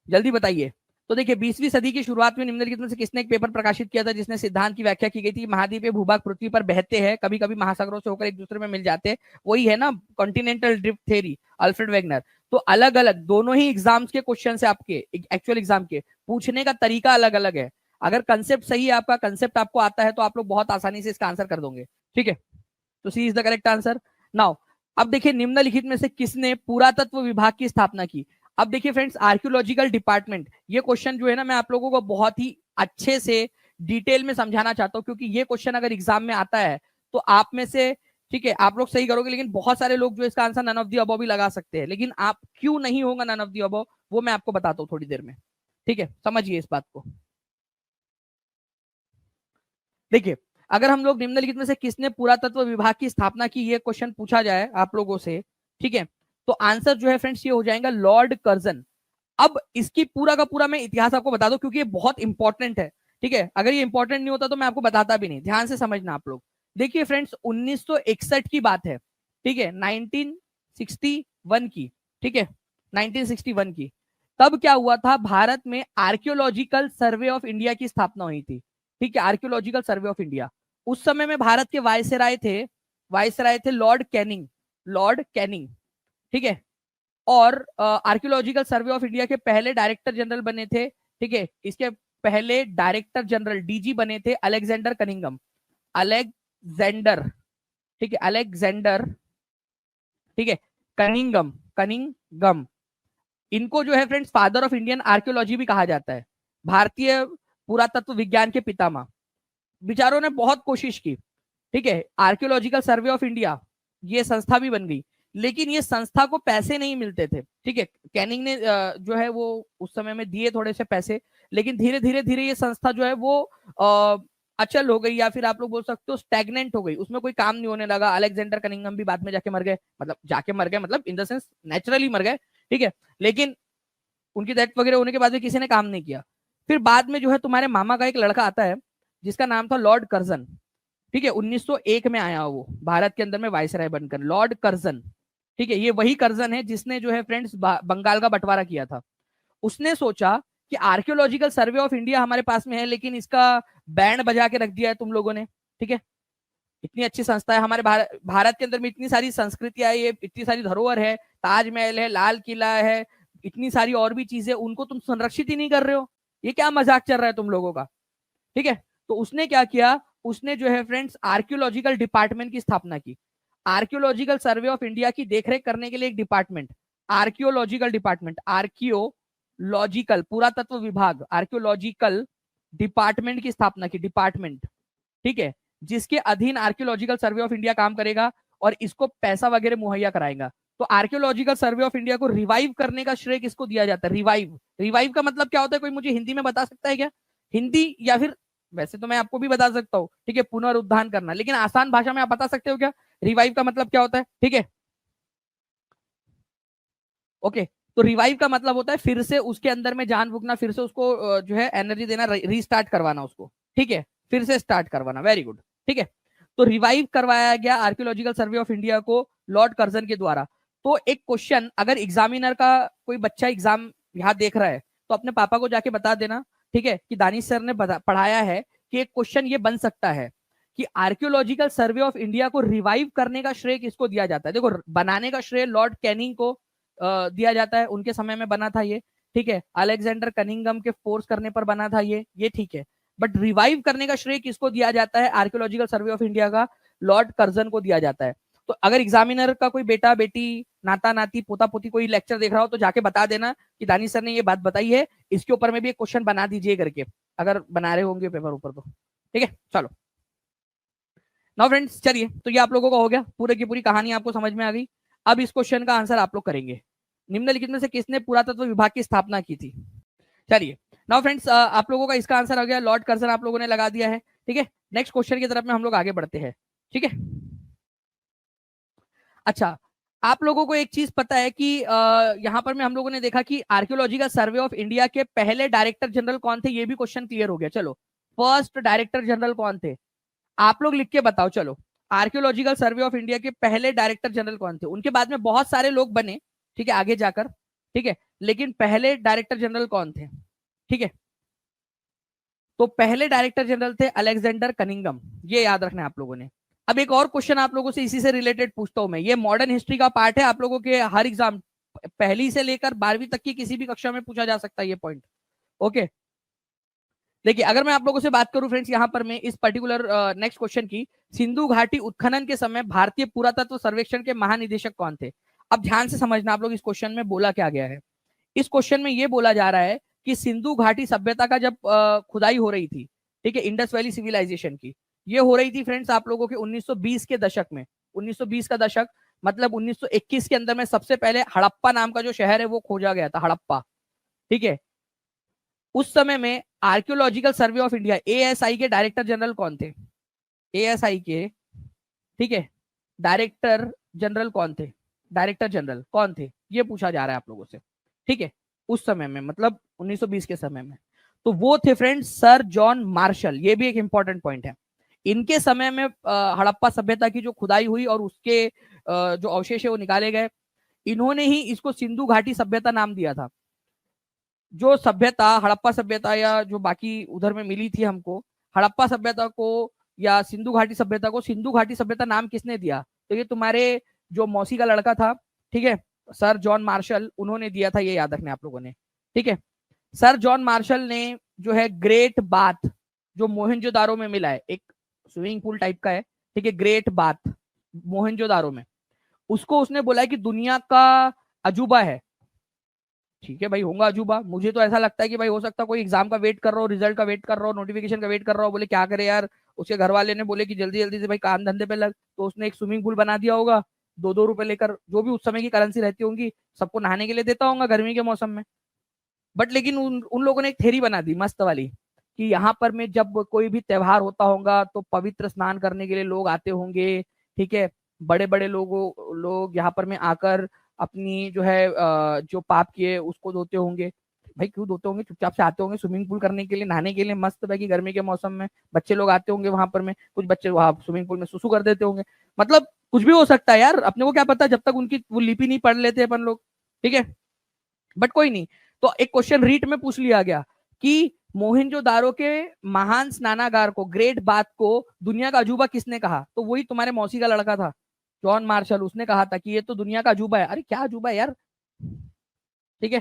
जल्दी बताइए। तो देखिए 20वीं सदी की शुरुआत में निम्नलिखित में से किसने एक पेपर प्रकाशित किया था जिसने सिद्धांत की व्याख्या की गई थी, महाद्वीपीय भूभाग पृथ्वी पर बहते हैं, कभी कभी महासागरों से होकर एक दूसरे में मिल जाते हैं, वही है ना continental drift theory, Alfred Wegener. तो अलग अलग दोनों ही एग्जाम्स के क्वेश्चन है, आपके एक्चुअल एग्जाम के पूछने का तरीका अलग अलग है। अगर कंसेप्ट सही है, आपका कंसेप्ट आपको आता है, तो आप लोग बहुत आसानी से इसका आंसर कर दोगे। ठीक है, तो C is the correct answer. Now अब देखिए, निम्नलिखित में से किसने पुरातत्व विभाग की स्थापना की? अब देखिए फ्रेंड्स, आर्कियोलॉजिकल डिपार्टमेंट, ये क्वेश्चन जो है ना, मैं आप लोगों को बहुत ही अच्छे से डिटेल में समझाना चाहता हूं, क्योंकि ये क्वेश्चन अगर एग्जाम में आता है तो आप में से, ठीक है, आप लोग सही करोगे, लेकिन बहुत सारे लोग जो इसका answer none of the above भी लगा सकते हैं, लेकिन आप क्यों नहीं होगा नन ऑफ द अबव, वो मैं आपको बताता हूँ थोड़ी देर में। ठीक है, समझिए इस बात को। देखिए, अगर हम लोग निम्नलिखित में से किसने पुरातत्व विभाग की स्थापना की, ये क्वेश्चन पूछा जाए आप लोगों से, ठीक है, तो आंसर जो है फ्रेंड्स ये हो जाएगा लॉर्ड कर्जन। अब इसकी पूरा का पूरा मैं इतिहास आपको बता दूं, क्योंकि ये बहुत इंपॉर्टेंट है। ठीक है, अगर ये इंपॉर्टेंट नहीं होता तो मैं आपको बताता भी नहीं। ध्यान से समझना आप लोग। देखिए फ्रेंड्स, 1961 की बात है, ठीक है, 1961 की, ठीक है, 1961 की। तब क्या हुआ था, भारत में आर्कियोलॉजिकल सर्वे ऑफ इंडिया की स्थापना हुई थी। ठीक है, आर्कियोलॉजिकल सर्वे ऑफ इंडिया। उस समय में भारत के वायसराय थे लॉर्ड कैनिंग, लॉर्ड कैनिंग। ठीक है, और आर्कियोलॉजिकल सर्वे ऑफ इंडिया के पहले डायरेक्टर जनरल बने थे, ठीक है, इसके पहले डायरेक्टर जनरल डीजी बने थे अलेक्जेंडर कनिंगम, अलेक्जेंडर, ठीक है, अलेक्जेंडर, ठीक है, कनिंगम, कनिंगम। इनको जो है friends father of Indian archaeology भी कहा जाता है, भारतीय पुरातत्व विज्ञान के पितामह। विचारों ने बहुत कोशिश की, ठीक है, आर्कियोलॉजिकल सर्वे ऑफ इंडिया ये संस्था भी बन गई, लेकिन ये संस्था को पैसे नहीं मिलते थे। ठीक है, कैनिंग ने जो है वो उस समय में दिए थोड़े से पैसे, लेकिन धीरे धीरे धीरे ये संस्था जो है वो अचल हो गई, या फिर आप लोग बोल सकते हो स्टैग्नेंट हो गई, उसमें कोई काम नहीं होने लगा। अलेक्जेंडर कनिंगम भी बाद में जाके मर गए, मतलब जाके मर गए, मतलब इन द सेंस नेचुरली मर गए, ठीक है, लेकिन उनकी डेथ वगैरह होने के बाद भी किसी ने काम नहीं किया। फिर बाद में जो है तुम्हारे मामा का एक लड़का आता है जिसका नाम था लॉर्ड कर्जन। ठीक है, 1901 में आया वो भारत के अंदर में वायसराय बनकर, लॉर्ड कर्जन। ठीक है, ये वही कर्जन है जिसने जो है फ्रेंड्स बंगाल का बंटवारा किया था। उसने सोचा कि आर्कियोलॉजिकल सर्वे ऑफ इंडिया हमारे पास में है, लेकिन इसका बैंड बजा के रख दिया है तुम लोगों ने। ठीक है, इतनी अच्छी संस्था है हमारे भारत के अंदर में, इतनी सारी संस्कृतियां, ये इतनी सारी धरोहर है, ताजमहल है, लाल किला है, इतनी सारी और भी चीजें, उनको तुम संरक्षित ही नहीं कर रहे हो, ये क्या मजाक चल रहा है तुम लोगों का। ठीक है, तो उसने क्या किया, उसने जो है फ्रेंड्स आर्कियोलॉजिकल डिपार्टमेंट की स्थापना की। आर्कियोलॉजिकल सर्वे ऑफ इंडिया की देखरेख करने के लिए एक डिपार्टमेंट, आर्कियोलॉजिकल डिपार्टमेंट, आर्कियोलॉजिकल पुरातत्व विभाग, आर्कियोलॉजिकल डिपार्टमेंट की स्थापना की, डिपार्टमेंट। ठीक है, जिसके अधीन आर्कियोलॉजिकल सर्वे ऑफ इंडिया काम करेगा और इसको पैसा वगैरह मुहैया कराएगा। तो आर्कियोलॉजिकल सर्वे ऑफ इंडिया को रिवाइव करने का श्रेय किसको दिया जाता है? रिवाइव, रिवाइव का मतलब क्या होता है, कोई मुझे हिंदी में बता सकता है क्या? हिंदी, या फिर वैसे तो मैं आपको भी बता सकता हूँ, ठीक है, पुनरुत्थान करना, लेकिन आसान भाषा में आप बता सकते हो क्या रिवाइव का मतलब क्या होता है? ठीक है, ओके, तो रिवाइव का मतलब होता है फिर से उसके अंदर में जान फूकना, फिर से उसको जो है एनर्जी देना, रीस्टार्ट करवाना उसको। ठीक है, फिर से स्टार्ट करवाना, वेरी गुड। ठीक है, तो रिवाइव करवाया गया आर्कियोलॉजिकल सर्वे ऑफ इंडिया को लॉर्ड कर्जन के द्वारा। तो एक क्वेश्चन, अगर एग्जामिनर का कोई बच्चा एग्जाम यहाँ देख रहा है तो अपने पापा को जाके बता देना, ठीक है, कि दानिश सर ने पढ़ाया है कि एक क्वेश्चन ये बन सकता है कि आर्कियोलॉजिकल सर्वे ऑफ इंडिया को रिवाइव करने का श्रेय किसको दिया जाता है? देखो, बनाने का श्रेय लॉर्ड कैनिंग को दिया जाता है, उनके समय में बना था ये। ठीक है, अलेक्जेंडर कनिंगम के फोर्स करने पर बना था ये ठीक है, बट रिवाइव करने का श्रेय किसको दिया जाता है? आर्कियोलॉजिकल सर्वे ऑफ इंडिया का लॉर्ड कर्जन को दिया जाता है। तो अगर एग्जामिनर का कोई बेटा बेटी, नाता नाती, पोता पोती कोई लेक्चर देख रहा हो तो जाके बता देना कि दानिश सर ने ये बात बताई है, इसके ऊपर में भी एक क्वेश्चन बना दीजिए करके, अगर बना रहे होंगे पेपर ऊपर तो। ठीक है, चलो नाउ फ्रेंड्स, चलिए, तो ये आप लोगों का हो गया, पूरे की पूरी कहानी आपको समझ में आ गई। अब इस क्वेश्चन का आंसर आप लोग करेंगे, निम्नलिखित में से किसने पुरातत्व विभाग की स्थापना की थी? चलिए, नाउ फ्रेंड्स, आप लोगों का इसका आंसर आ गया, लॉर्ड कर्जन आप लोगों ने लगा दिया है। ठीक है, नेक्स्ट क्वेश्चन की तरफ में हम लोग आगे बढ़ते हैं। ठीक है, अच्छा, आप लोगों को एक चीज पता है कि यहाँ पर में हम लोगों ने देखा कि आर्कियोलॉजिकल सर्वे ऑफ इंडिया के पहले डायरेक्टर जनरल कौन थे, ये भी क्वेश्चन क्लियर हो गया। चलो, फर्स्ट डायरेक्टर जनरल कौन थे, आप लोग लिख के बताओ। चलो, आर्कियोलॉजिकल सर्वे ऑफ इंडिया के पहले डायरेक्टर जनरल कौन थे? उनके बाद में बहुत सारे लोग बने, ठीक है, आगे जाकर, ठीक है, लेकिन पहले डायरेक्टर जनरल कौन थे? ठीक है, तो पहले डायरेक्टर जनरल थे अलेक्जेंडर कनिंगम, ये याद रखना है आप लोगों ने। अब एक और क्वेश्चन आप लोगों से इसी से रिलेटेड पूछता हूं मैं, ये मॉडर्न हिस्ट्री का पार्ट है, आप लोगों के हर एग्जाम, पहली से लेकर 12वीं तक की किसी भी कक्षा में पूछा जा सकता है ये पॉइंट। ओके, देखिए अगर मैं आप लोगों से बात करूं फ्रेंड्स यहाँ पर मैं इस पर्टिकुलर नेक्स्ट क्वेश्चन की, सिंधु घाटी उत्खनन के समय भारतीय पुरातत्व सर्वेक्षण के महानिदेशक कौन थे? अब ध्यान से समझना आप लोग, इस क्वेश्चन में बोला क्या गया है। इस क्वेश्चन में ये बोला जा रहा है कि सिंधु घाटी सभ्यता का जब खुदाई हो रही थी, ठीक है, इंडस वैली सिविलाइजेशन की, ये हो रही थी फ्रेंड्स आप लोगों के 1920 के दशक में। 1920 का दशक मतलब 1921 के अंदर में सबसे पहले हड़प्पा नाम का जो शहर है वो खोजा गया था, हड़प्पा, ठीक है। उस समय में archaeological survey of India ASI के डायरेक्टर जनरल कौन थे? एएसआई के, ठीक है, डायरेक्टर जनरल कौन थे? डायरेक्टर जनरल कौन थे ये पूछा जा रहा है आप लोगों से, ठीक है। उस समय में मतलब 1920 के समय में, तो वो थे फ्रेंड्स सर जॉन मार्शल। ये भी एक इंपॉर्टेंट पॉइंट है। इनके समय में हड़प्पा सभ्यता की जो खुदाई हुई और उसके जो अवशेष है वो निकाले गए। इन्होंने ही इसको सिंधु घाटी सभ्यता नाम दिया था। जो सभ्यता हड़प्पा सभ्यता या जो बाकी उधर में मिली थी हमको, हड़प्पा सभ्यता को या सिंधु घाटी सभ्यता को सिंधु घाटी सभ्यता नाम किसने दिया? तो ये तुम्हारे जो मौसी का लड़का था, ठीक है, सर जॉन मार्शल, उन्होंने दिया था। ये याद रखना आप लोगों ने, ठीक है। सर जॉन मार्शल ने जो है ग्रेट बाथ, जो मोहनजोदारो में मिला है, एक स्विमिंग पूल टाइप का है, ठीक है, ग्रेट बाथ मोहनजोदारो में, उसको उसने बोला है कि दुनिया का अजूबा है। ठीक है भाई, होगा अजूबा। मुझे तो ऐसा लगता है कि भाई हो सकता है कोई एग्जाम का वेट कर रहा हो, रिजल्ट का वेट कर रहा हो, नोटिफिकेशन का वेट कर रहा हो, बोले क्या करे यार, उसके घर वाले ने बोले कि जल्दी जल्दी से भाई काम धंधे पे लग, तो उसने एक स्विमिंग पूल बना दिया होगा, 2-2 रुपए लेकर, जो भी उस समय की करेंसी रहती होंगी, सबको नहाने के लिए देता होगा गर्मी के मौसम में। बट लेकिन उन लोगों ने एक थेरी बना दी मस्त वाली, कि यहाँ पर में जब कोई भी त्योहार होता होगा तो पवित्र स्नान करने के लिए लोग आते होंगे, ठीक है। बड़े बड़े लोग यहाँ पर में आकर अपनी जो है जो पाप किए उसको धोते होंगे। भाई क्यों धोते होंगे? चुपचाप से आते होंगे स्विमिंग पूल करने के लिए, नहाने के लिए, मस्त भाई की गर्मी के मौसम में बच्चे लोग आते होंगे वहां पर में, कुछ बच्चे वहां स्विमिंग पूल में सुसु कर देते होंगे। मतलब कुछ भी हो सकता है यार, अपने को क्या पता, जब तक उनकी वो लिपि नहीं पढ़ लेते अपन लोग, ठीक है। बट कोई नहीं। तो एक क्वेश्चन रीट में पूछ लिया गया कि मोहनजोदारो के महान स्नानागार को, ग्रेट बाथ को दुनिया का अजूबा किसने कहा? तो वही तुम्हारे मौसी का लड़का था जॉन मार्शल, उसने कहा था कि ये तो दुनिया का अजूबा है। अरे क्या अजूबा है यार, ठीक है,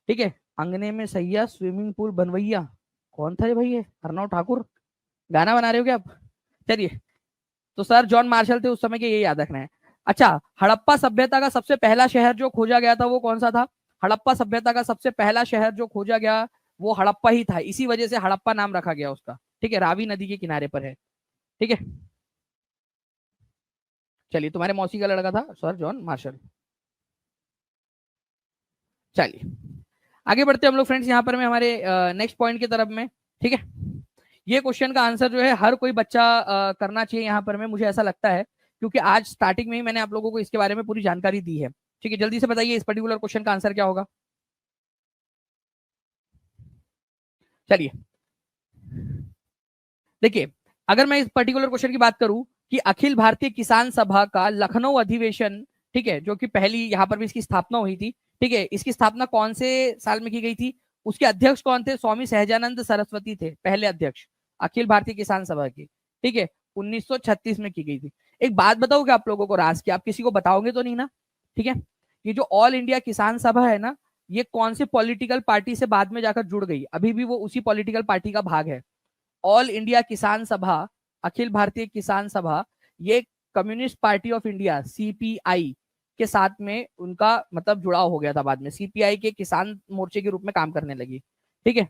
ठीक है। अंगने में सैया स्विमिंग पूल बनवैया, कौन था ये भाई? ये अर्नव ठाकुर गाना बना रहे हो क्या आप? चलिए, तो सर जॉन मार्शल थे उस समय के, ये याद रखना है। अच्छा, हड़प्पा सभ्यता का सबसे पहला शहर जो खोजा गया था वो कौन सा था? हड़प्पा सभ्यता का सबसे पहला शहर जो खोजा गया वो हड़प्पा ही था, इसी वजह से हड़प्पा नाम रखा गया उसका, ठीक है। रावी नदी के किनारे पर है, ठीक है। चलिए, तुम्हारे मौसी का लड़का था सर जॉन मार्शल। चलिए आगे बढ़ते हैं हम लोग फ्रेंड्स यहाँ पर में हमारे नेक्स्ट पॉइंट की तरफ में, ठीक है। ये क्वेश्चन का आंसर जो है हर कोई बच्चा करना चाहिए यहाँ पर में, मुझे ऐसा लगता है, क्योंकि आज स्टार्टिंग में ही मैंने आप लोगों को इसके बारे में पूरी जानकारी दी है, ठीक है। जल्दी से बताइए इस पर्टिकुलर क्वेश्चन का आंसर क्या होगा? चलिए देखिए, अगर मैं इस पर्टिकुलर क्वेश्चन की बात करूं कि अखिल भारतीय किसान सभा का लखनऊ अधिवेशन, ठीक है, जो कि पहली यहाँ पर भी इसकी स्थापना हुई थी, ठीक है, इसकी स्थापना कौन से साल में की गई थी? उसके अध्यक्ष कौन थे? स्वामी सहजानंद सरस्वती थे पहले अध्यक्ष अखिल भारतीय किसान सभा की, ठीक है। 1936 में की गई थी। एक बात बताओगे आप लोगों को राज की, आप किसी को बताओगे तो नहीं ना, ठीक है। ये जो ऑल इंडिया किसान सभा है ना, ये कौन सी पॉलिटिकल पार्टी से बाद में जाकर जुड़ गई? अभी भी वो उसी पॉलिटिकल पार्टी का भाग है। ऑल इंडिया किसान सभा, अखिल भारतीय किसान सभा, ये communist party of India CPI के साथ में उनका मतलब जुड़ाव हो गया था, बाद में सीपीआई के किसान मोर्चे के रूप में काम करने लगी, ठीक है।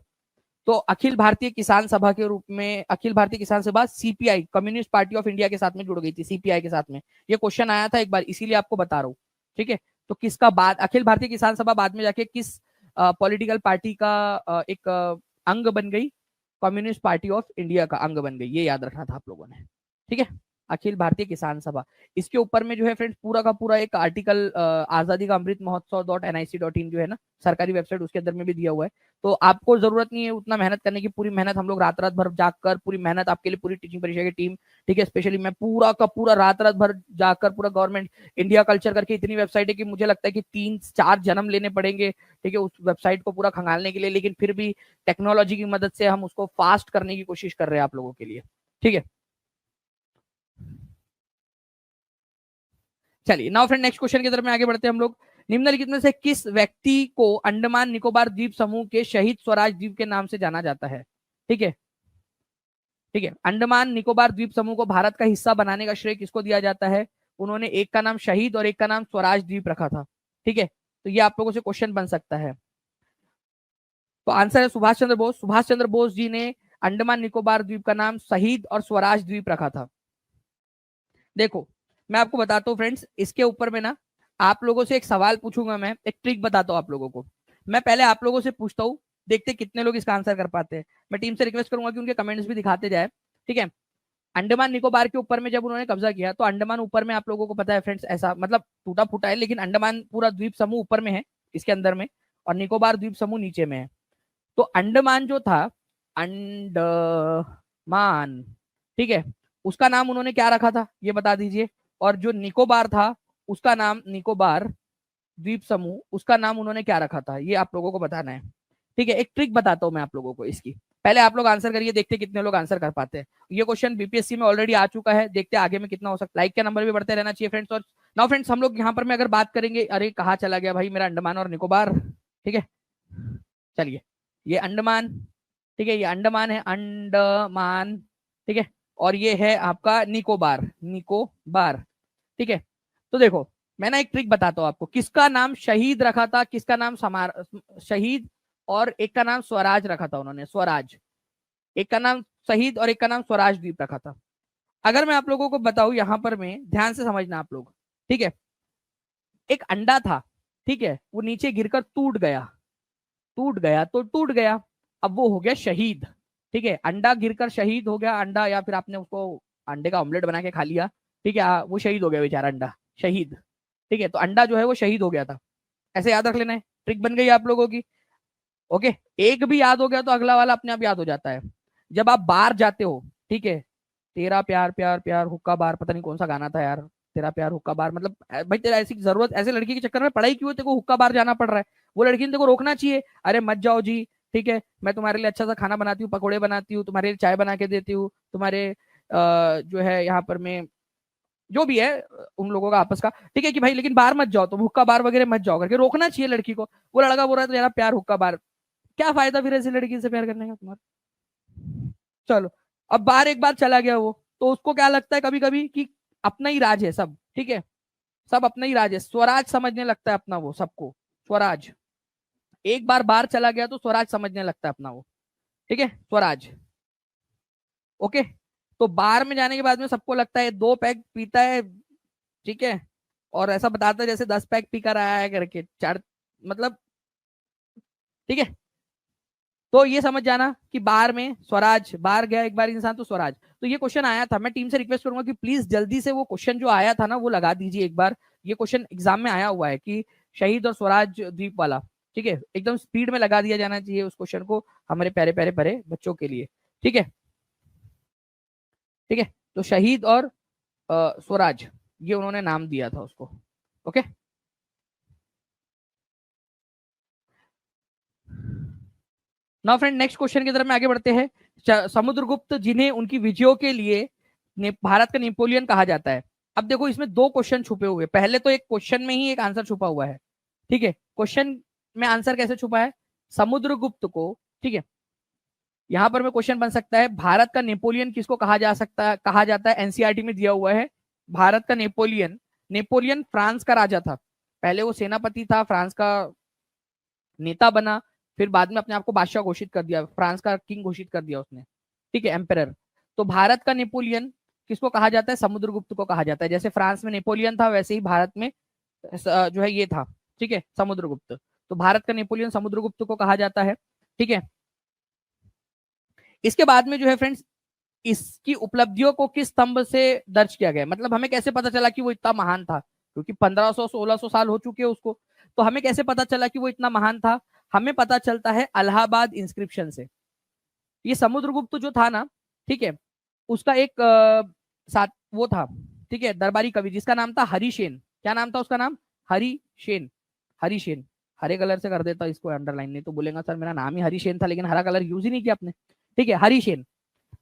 तो अखिल भारतीय किसान सभा के रूप में, अखिल भारतीय किसान सभा CPI communist party of India के साथ में जुड़ गई थी, सीपीआई के साथ में। ये क्वेश्चन आया था एक बार, इसीलिए आपको बता रहा हूँ, ठीक है। तो किसका बाद अखिल भारतीय किसान सभा बाद में जाके किस पॉलिटिकल पार्टी का एक अंग बन गई? कम्युनिस्ट पार्टी ऑफ इंडिया का अंग बन गई, ये याद रखना था आप लोगों ने, ठीक है। अखिल भारतीय किसान सभा, इसके ऊपर में जो है फ्रेंड्स पूरा का पूरा एक आर्टिकल आजादी का अमृत महोत्सव .nic.in जो है ना सरकारी वेबसाइट, उसके अंदर में भी दिया हुआ है। तो आपको जरूरत नहीं है उतना मेहनत करने की, पूरी मेहनत हम लोग रात रात भर जाकर, पूरी मेहनत आपके लिए, पूरी टीचिंग परीक्षा की टीम, ठीक है, स्पेशली मैं पूरा का पूरा रात रात भर जाकर, पूरा गवर्नमेंट इंडिया कल्चर करके इतनी वेबसाइट है कि मुझे लगता है कि 3-4 जन्म लेने पड़ेंगे, ठीक है, उस वेबसाइट को पूरा खंगालने के लिए। लेकिन फिर भी टेक्नोलॉजी की मदद से हम उसको फास्ट करने की कोशिश कर रहे हैं आप लोगों के लिए, ठीक है। चलिए नाउ फ्रेंड नेक्स्ट क्वेश्चन की तरफ में आगे बढ़ते हैं हम लोग। निम्नलिखित में से किस व्यक्ति को अंडमान निकोबार द्वीप समूह के शहीद स्वराज द्वीप के नाम से जाना जाता है? ठीक है, ठीक है। अंडमान निकोबार द्वीप समूह को भारत का हिस्सा बनाने का श्रेय किसको दिया जाता है? उन्होंने एक का नाम शहीद और एक का नाम स्वराज द्वीप रखा था। ठीक है, तो ये आप लोगों से क्वेश्चन बन सकता है। तो आंसर है सुभाष चंद्र बोस। सुभाष चंद्र बोस जी ने अंडमान निकोबार द्वीप का नाम शहीद और स्वराज द्वीप रखा था। देखो, मैं आपको बताता हूँ फ्रेंड्स, इसके ऊपर में ना आप लोगों से एक सवाल पूछूंगा, मैं एक ट्रिक बताता हूँ आप लोगों को। मैं पहले आप लोगों से पूछता हूँ, देखते कितने लोग इसका आंसर कर पाते हैं। मैं टीम से रिक्वेस्ट करूंगा कि उनके कमेंट्स भी दिखाते जाए। ठीक है, अंडमान निकोबार के ऊपर में जब उन्होंने कब्जा किया, तो अंडमान ऊपर में आप लोगों को पता है फ्रेंड्स, ऐसा मतलब टूटा फूटा है, लेकिन अंडमान पूरा द्वीप समूह ऊपर में है इसके अंदर में, और निकोबार द्वीप समूह नीचे में है। तो अंडमान जो था, अंडमान, ठीक है, उसका नाम उन्होंने क्या रखा था ये बता दीजिए। और जो निकोबार था, उसका नाम निकोबार द्वीप समूह, उसका नाम उन्होंने क्या रखा था, ये आप लोगों को बताना है। ठीक है, एक ट्रिक बताता हूं मैं आप लोगों को इसकी। पहले आप लोग आंसर करिए, देखते कितने लोग आंसर कर पाते हैं। ये क्वेश्चन बीपीएससी में ऑलरेडी आ चुका है, देखते आगे में कितना हो सकता है। लाइक का नंबर भी बढ़ते रहना चाहिए फ्रेंड्स। और नाउ फ्रेंड्स, हम लोग यहाँ पर मैं अगर बात करेंगे, अरे कहाँ चला गया भाई मेरा अंडमान और निकोबार। ठीक है, चलिए, ये अंडमान, ठीक है, ये अंडमान है, अंडमान, ठीक है, और ये है आपका निकोबार, निकोबार। ठीक है, तो देखो, मैं ना एक ट्रिक बताता हूँ आपको। किसका नाम शहीद रखा था, किसका नाम शहीद, और एक का नाम स्वराज रखा था उन्होंने, स्वराज। एक का नाम शहीद और एक का नाम स्वराज द्वीप रखा था। अगर मैं आप लोगों को बताऊं, यहां पर में ध्यान से समझना आप लोग। ठीक है, एक अंडा था, ठीक है, वो नीचे गिरकर टूट गया, टूट गया तो टूट गया, अब वो हो गया शहीद। ठीक है, अंडा गिरकर शहीद हो गया, अंडा, या फिर आपने उसको अंडे का ऑमलेट बना के खा लिया, ठीक है, वो शहीद हो गया बेचारा अंडा, शहीद। ठीक है, तो अंडा जो है वो शहीद हो गया था, ऐसे याद रख लेना है, ट्रिक बन गई आप लोगों की। ओके, एक भी याद हो गया तो अगला वाला अपने आप याद हो जाता है। जब आप बाहर जाते हो, ठीक है, तेरा प्यार प्यार प्यार हुक्का बार, पता नहीं कौन सा गाना था यार, तेरा प्यार हुक्का बार, मतलब भाई तेरा ऐसी जरूरत, ऐसे लड़की के चक्कर में पढ़ाई क्यों है, तेरे को हुक्का बार जाना पड़ रहा है। वो लड़की ने तेरे को रोकना चाहिए, अरे मत जाओ जी, ठीक है, मैं तुम्हारे लिए अच्छा सा खाना बनाती हूँ, पकौड़े बनाती हूँ, तुम्हारे लिए चाय बना के देती हूँ, तुम्हारे जो है यहाँ पर मैं जो भी है उन लोगों का आपस का, ठीक है, कि भाई लेकिन बाहर मत जाओ, तुम हुक्का बार वगैरह मत जाओ, करके रोकना चाहिए लड़की को। वो लड़का बोल रहा है तेरा प्यार हुक्का बार, क्या फायदा फिर ऐसी लड़की से प्यार करने का तुम्हारा। चलो, अब बाहर एक बार चला गया वो, तो उसको क्या लगता है कभी कभी कि अपना ही राज है सब, ठीक है, सब अपना ही राज है, स्वराज समझने लगता है अपना वो सबको, स्वराज। एक बार बाहर चला गया तो स्वराज समझने लगता है अपना वो, ठीक है, स्वराज। ओके, तो बाहर में जाने के बाद में सबको लगता है 2 पैग पीता है, ठीक है, और ऐसा बताता है जैसे 10 पैग पी कर आया है करके, चार, मतलब, ठीक है। तो ये समझ जाना कि बाहर में स्वराज, बाहर गया एक बार इंसान तो स्वराज। तो ये क्वेश्चन आया था, मैं टीम से रिक्वेस्ट करूंगा कि प्लीज जल्दी से वो क्वेश्चन जो आया था ना वो लगा दीजिए एक बार। ये क्वेश्चन एग्जाम में आया हुआ है कि शहीद और स्वराज द्वीप वाला, ठीक है, एकदम स्पीड में लगा दिया जाना चाहिए उस क्वेश्चन को, हमारे प्यारे प्यारे प्यारे बच्चों के लिए। ठीक है, ठीक है, तो शहीद और स्वराज, ये उन्होंने नाम दिया था उसको। Okay, now friend, next question की तरफ में आगे बढ़ते हैं। समुद्रगुप्त, जिन्हें उनकी विजयों के लिए भारत का नेपोलियन कहा जाता है। अब देखो, इसमें 2 क्वेश्चन छुपे हुए, पहले तो एक क्वेश्चन में ही एक आंसर छुपा हुआ है, ठीक है, क्वेश्चन में आंसर कैसे छुपा है, समुद्रगुप्त को, ठीक है, यहां पर में क्वेश्चन बन सकता है, भारत का नेपोलियन किसको कहा जा सकता है, कहा जाता है, एनसीईआरटी में दिया हुआ है, भारत का नेपोलियन, नेपोलियन फ्रांस का राजा था, पहले वो सेनापति था, फ्रांस का नेता बना, फिर बाद में अपने आप को बादशाह घोषित कर दिया, फ्रांस का किंग घोषित कर दिया उसने, ठीक है, एम्परर। तो भारत का नेपोलियन किसको कहा जाता है, समुद्रगुप्त को कहा जाता है। जैसे फ्रांस में नेपोलियन था, वैसे ही भारत में जो है ये था, ठीक है, समुद्रगुप्त। तो भारत का नेपोलियन समुद्रगुप्त को कहा जाता है, ठीक है। इसके बाद में जो है फ्रेंड्स, इसकी उपलब्धियों को किस स्तंभ से दर्ज किया गया, मतलब हमें कैसे पता चला कि वो इतना महान था, क्योंकि 1500-1600 साल हो चुके हैं उसको, तो हमें कैसे पता चला कि वो इतना महान था, हमें पता चलता है अलाहाबाद इंस्क्रिप्शन से। ये समुद्रगुप्त जो था ना, ठीक है, उसका एक साथ वो था, ठीक है, दरबारी कवि जिसका नाम था हरिशेन, क्या नाम था उसका नाम, हरिशेन, हरिशेन, हरे कलर से कर देता इसको अंडरलाइन, नहीं तो बोलेगा सर मेरा नाम ही हरिशेन था लेकिन हरा कलर यूज ही नहीं किया आपने, ठीक है, हरिशेन।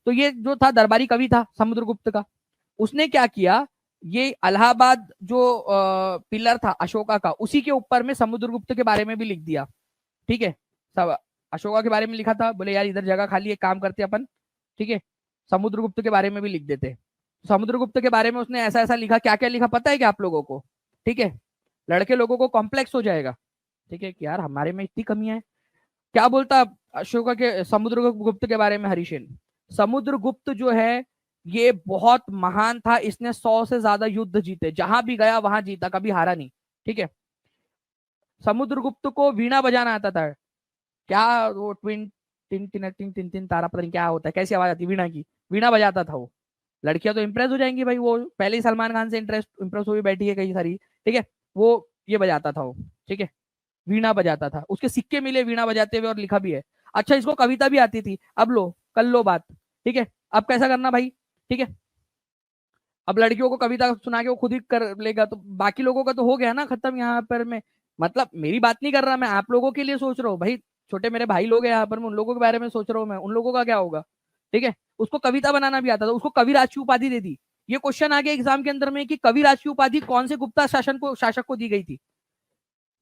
तो ये जो था दरबारी कवि था समुद्रगुप्त का, उसने क्या किया, ये इलाहाबाद जो पिलर था अशोका का, उसी के ऊपर में समुद्रगुप्त के बारे में भी लिख दिया। ठीक है, सब अशोका के बारे में लिखा था, बोले यार इधर जगह खाली है, काम करते अपन, ठीक है, समुद्रगुप्त के बारे में भी लिख देते। समुद्रगुप्त के बारे में उसने ऐसा ऐसा लिखा, क्या क्या लिखा पता है क्या आप लोगों को? ठीक है, लड़के लोगों को कॉम्प्लेक्स हो जाएगा, ठीक है, कि यार हमारे में इतनी कमियां है। क्या बोलता अशोका के समुद्रगुप्त के बारे में हरिसेन? समुद्रगुप्त जो है ये बहुत महान था, इसने 100 से ज्यादा युद्ध जीते, जहां भी गया वहां जीता, कभी हारा नहीं। ठीक है, समुद्रगुप्त को वीणा बजाना आता था। क्या वो ट्विन टिन टिन टिन टिन टिन तारा, पता नहीं क्या होता है, कैसी आवाज आती है वीणा की, वीणा बजाता था वो। लड़कियां तो इंप्रेस हो जाएंगी भाई, वो पहले ही सलमान खान से इंप्रेस हुई बैठी है कई सारी। ठीक है, वो ये बजाता था वो। ठीक है, वीणा बजाता था, उसके सिक्के मिले वीणा बजाते हुए और लिखा भी है। अच्छा, इसको कविता भी आती थी। अब लो, कल लो बात। ठीक है, अब कैसा करना भाई? ठीक है, अब लड़कियों को कविता सुना के वो खुद ही कर लेगा, तो बाकी लोगों का तो हो गया ना खत्म यहाँ पर। मैं मतलब मेरी बात नहीं कर रहा, मैं आप लोगों के लिए सोच रहा हूँ भाई। छोटे मेरे भाई लोग हैं यहाँ पर, मैं उन लोगों के बारे में सोच रहा हूँ, मैं उन लोगों का क्या होगा। ठीक है, उसको कविता बनाना भी आता था, उसको कविराज की उपाधि दे दी। ये क्वेश्चन आ गया एग्जाम के अंदर में कि कविराज की उपाधि कौन से गुप्ता शासक को दी गई थी?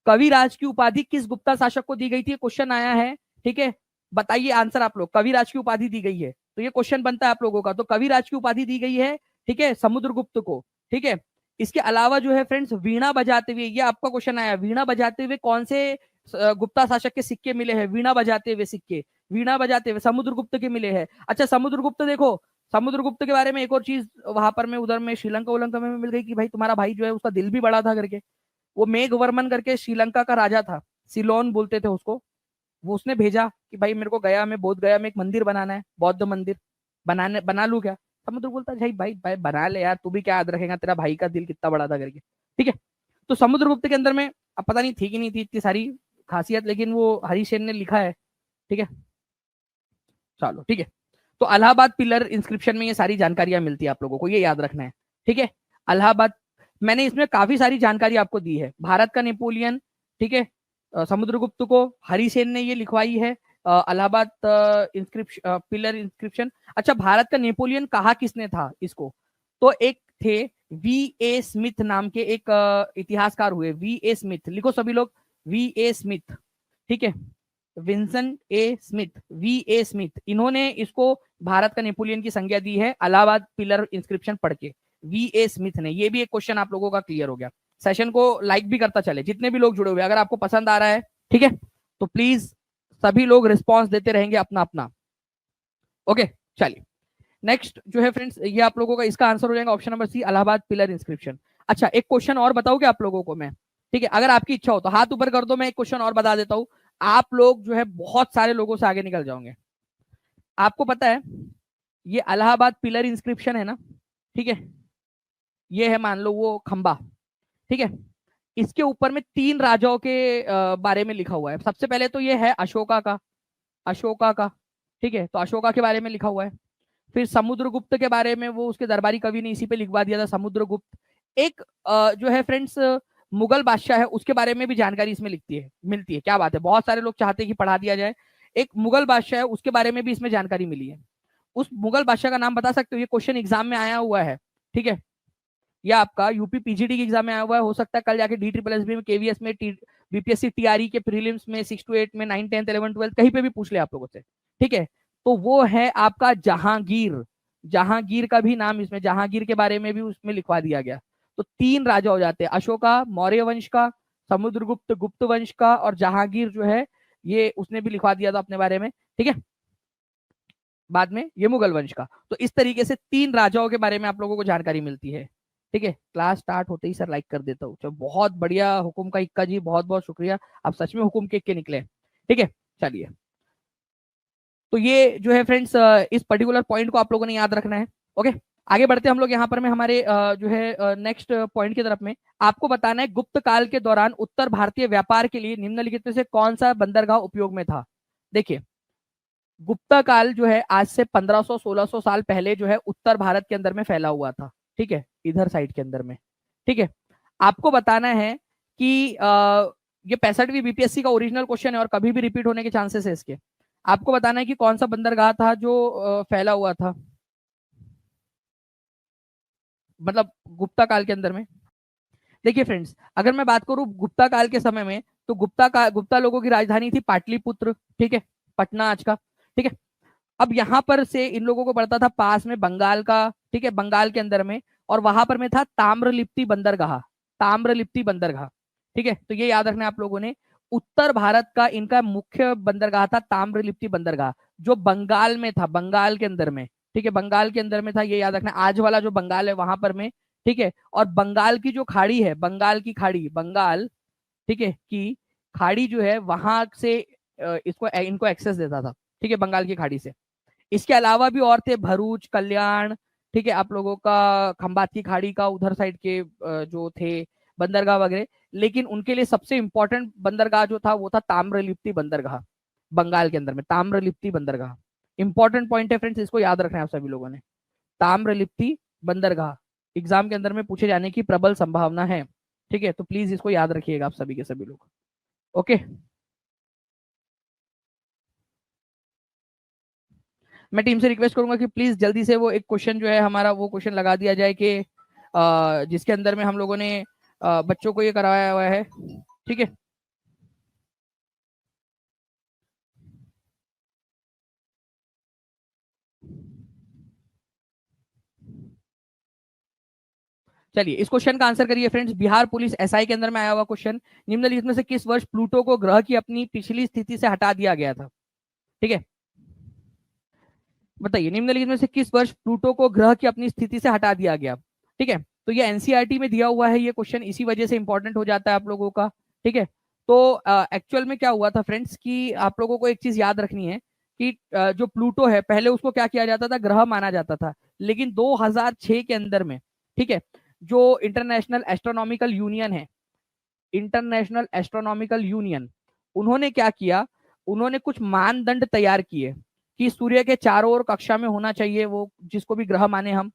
कविराज की उपाधि किस गुप्ता शासक को दी गई थी, क्वेश्चन आया है। ठीक है, बताइए आंसर आप लोग। कविराज की उपाधि दी गई है, तो ये क्वेश्चन बनता है आप लोगों का। तो कविराज की उपाधि दी गई है, ठीक है, समुद्रगुप्त को। ठीक है, इसके अलावा जो है फ्रेंड्स, वीणा बजाते हुए, ये आपका क्वेश्चन आया, वीणा बजाते हुए कौन से गुप्ता शासक के सिक्के मिले हैं? वीणा बजाते हुए सिक्के, वीणा बजाते हुए समुद्रगुप्त के मिले हैं। अच्छा, समुद्रगुप्त देखो, समुद्रगुप्त के बारे में एक और चीज वहां पर मैं उधर में श्रीलंका उलंका में मिल गई कि भाई तुम्हारा भाई जो है उसका दिल भी बड़ा था करके। वो मेघवर्मन करके श्रीलंका का राजा था, सिलोन बोलते थे उसको। वो उसने भेजा कि भाई मेरे को गया में, बोध गया में एक मंदिर बनाना है, बौद्ध मंदिर, बनाने बना लू क्या? समुद्र बोलता भाई भाई भाई बना ले यार, तू भी क्या याद रखेगा, तेरा भाई का दिल कितना बड़ा था करके। ठीक है, तो समुद्रगुप्त के अंदर में अब पता नहीं थी कि नहीं थी इतनी सारी खासियत, लेकिन वो हरिसेन ने लिखा है। ठीक है, चलो ठीक है। तो अलाहाबाद पिलर इंस्क्रिप्शन में ये सारी जानकारियां मिलती है, आप लोगों को ये याद रखना है। ठीक है, अलाहाबाद, मैंने इसमें काफी सारी जानकारी आपको दी है। भारत का नेपोलियन, ठीक है, समुद्रगुप्त को हरिसेन ने ये लिखवाई है, अलाहाबाद इंस्क्रिप्शन, पिलर इंस्क्रिप्शन। अच्छा, भारत का नेपोलियन कहा किसने था इसको? तो एक थे वी ए स्मिथ नाम के एक इतिहासकार हुए, वी ए स्मिथ, लिखो सभी लोग, वी ए स्मिथ। ठीक है, Vincent A Smith, V A Smith, इन्होंने इसको भारत का नेपोलियन की संज्ञा दी है अलाहाबाद पिलर इंस्क्रिप्शन पढ़ के। वी ए स्मिथ ने, ये भी एक क्वेश्चन आप लोगों का क्लियर हो गया। सेशन को लाइक भी करता चले, जितने भी लोग जुड़े हुए, अगर आपको पसंद आ रहा है, ठीक है, तो प्लीज सभी लोग रिस्पॉन्स देते रहेंगे अपना अपना। ओके, चलिए नेक्स्ट जो है फ्रेंड्स, ये आप लोगों का इसका आंसर हो जाएगा option number C, Allahabad pillar inscription. अच्छा, एक क्वेश्चन और बताओगे आप लोगों को मैं? ठीक है, अगर आपकी इच्छा हो तो हाथ ऊपर कर दो, मैं एक क्वेश्चन और बता देता हूं। आप लोग जो है बहुत सारे लोगों से आगे निकल जाओगे। आपको पता है ये इलाहाबाद पिलर इंस्क्रिप्शन है ना, ठीक है, ये है मान लो वो खंबा, ठीक है, इसके ऊपर में 3 राजाओं के बारे में लिखा हुआ है। सबसे पहले तो ये है अशोका का, अशोका का, ठीक है, तो अशोका के बारे में लिखा हुआ है। फिर समुद्रगुप्त के बारे में वो उसके दरबारी कवि ने इसी पे लिखवा दिया था, समुद्रगुप्त। एक जो है फ्रेंड्स मुगल बादशाह है, उसके बारे में भी जानकारी इसमें लिखती है, मिलती है। क्या बात है, बहुत सारे लोग चाहते हैं कि पढ़ा दिया जाए। एक मुगल बादशाह है, उसके बारे में भी इसमें जानकारी मिली है। उस मुगल बादशाह का नाम बता सकते हो? ये क्वेश्चन एग्जाम में आया हुआ है, ठीक है, या आपका यूपी पीजीडी के एग्जाम में आया हुआ है, हो सकता है कल जाके डी ट्रिपल एस बी में, केवीएस में, बीपीएससी टीआरई के प्रीलिम्स में, 6 to 8 में, 9 10 11 12 कहीं पे भी पूछ ले आप लोगों से। ठीक है, तो वो है आपका जहांगीर। जहांगीर का भी नाम इसमें, जहांगीर के बारे में भी उसमें लिखवा दिया गया। तो 3 राजा हो जाते हैं, अशोका मौर्य वंश का, समुद्रगुप्त गुप्त वंश का, और जहांगीर जो है ये उसने भी लिखवा दिया था अपने बारे में। ठीक है, बाद में ये मुगल वंश का। तो इस तरीके से 3 राजाओं के बारे में आप लोगों को जानकारी मिलती है। ठीक है, क्लास स्टार्ट होते ही सर लाइक कर देता हूँ। चलो बहुत बढ़िया, हुकुम का इक्का जी, बहुत बहुत शुक्रिया, आप सच में हुकुम के इक्के निकले। ठीक है, चलिए, तो ये जो है फ्रेंड्स इस पर्टिकुलर पॉइंट को आप लोगों ने याद रखना है। ओके, आगे बढ़ते हम लोग यहाँ पर में हमारे जो है नेक्स्ट पॉइंट की तरफ में। आपको बताना है गुप्त काल के दौरान उत्तर भारतीय व्यापार के लिए निम्नलिखित में से कौन सा बंदरगाह उपयोग में था? देखिए, गुप्ता काल जो है आज से 1500-1600 साल पहले जो है उत्तर भारत के अंदर में फैला हुआ था। ठीक है, इधर साइड के अंदर में। ठीक है, आपको बताना है कि ये 65वीं बीपीएससी का ओरिजिनल क्वेश्चन है और कभी भी रिपीट होने के चांसेस है इसके। आपको बताना है कि कौन सा बंदरगाह था जो फैला हुआ था। मतलब गुप्ता काल के अंदर में। देखिए फ्रेंड्स, अगर मैं बात करूं गुप्ता काल के समय में, तो गुप्ता लोगों की राजधानी थी पाटलिपुत्र, ठीक है, पटना आज का, ठीक है। अब यहाँ पर से इन लोगों को पड़ता था पास में बंगाल का, ठीक है, बंगाल के अंदर में, और वहां पर में था ताम्रलिप्ति बंदरगाह, ताम्रलिप्ति बंदरगाह, ठीक है। तो ये याद रखना आप लोगों ने, उत्तर भारत का इनका मुख्य बंदरगाह था ताम्रलिप्ति बंदरगाह, जो बंगाल में था, बंगाल के अंदर में, ठीक है, बंगाल के अंदर में था, ये याद रखना। आज वाला जो बंगाल है वहां पर में, ठीक है। और बंगाल की जो खाड़ी है, बंगाल की खाड़ी, बंगाल, ठीक है, की खाड़ी जो है वहां से इसको इनको एक्सेस देता था, ठीक है, बंगाल की खाड़ी से। इसके अलावा भी और थे, भरूच, कल्याण, ठीक है, आप लोगों का खंबात की खाड़ी का उधर साइड के जो थे बंदरगाह वगैरह, लेकिन उनके लिए सबसे इंपॉर्टेंट बंदरगाह जो था वो था ताम्रलिप्ति बंदरगाह, बंगाल के अंदर में ताम्रलिप्ति बंदरगाह। इंपॉर्टेंट पॉइंट है फ्रेंड्स, इसको याद रखना है आप सभी लोगों ने, ताम्रलिप्ति बंदरगाह एग्जाम के अंदर में पूछे जाने की प्रबल संभावना है, ठीक है। तो प्लीज इसको याद रखिएगा आप सभी के सभी लोग, ओके। मैं टीम से रिक्वेस्ट करूंगा कि प्लीज जल्दी से वो एक क्वेश्चन जो है हमारा, वो क्वेश्चन लगा दिया जाए कि जिसके अंदर में हम लोगों ने बच्चों को ये कराया हुआ है, ठीक है। चलिए इस क्वेश्चन का आंसर करिए फ्रेंड्स। बिहार पुलिस एसआई के अंदर में आया हुआ क्वेश्चन, निम्नलिखित में से किस वर्ष प्लूटो को ग्रह की अपनी पिछली स्थिति से हटा दिया गया था, ठीक है। बताइए निम्नलिखित में से किस वर्ष प्लूटो को ग्रह की अपनी स्थिति से हटा दिया गया, ठीक है। तो ये एनसीईआरटी में दिया हुआ है ये क्वेश्चन, इसी वजह से इंपॉर्टेंट हो जाता है आप लोगों का, ठीक है। तो एक्चुअल में क्या हुआ था फ्रेंड्स कि आप लोगों को एक चीज याद रखनी है कि जो प्लूटो है पहले उसको क्या किया जाता था, ग्रह माना जाता था, लेकिन 2006 के अंदर में, ठीक है, जो इंटरनेशनल एस्ट्रोनॉमिकल यूनियन है, इंटरनेशनल एस्ट्रोनॉमिकल यूनियन, उन्होंने क्या किया, उन्होंने कुछ मानदंड तैयार किए कि सूर्य के चारों ओर कक्षा में होना चाहिए वो, जिसको भी ग्रह माने हम।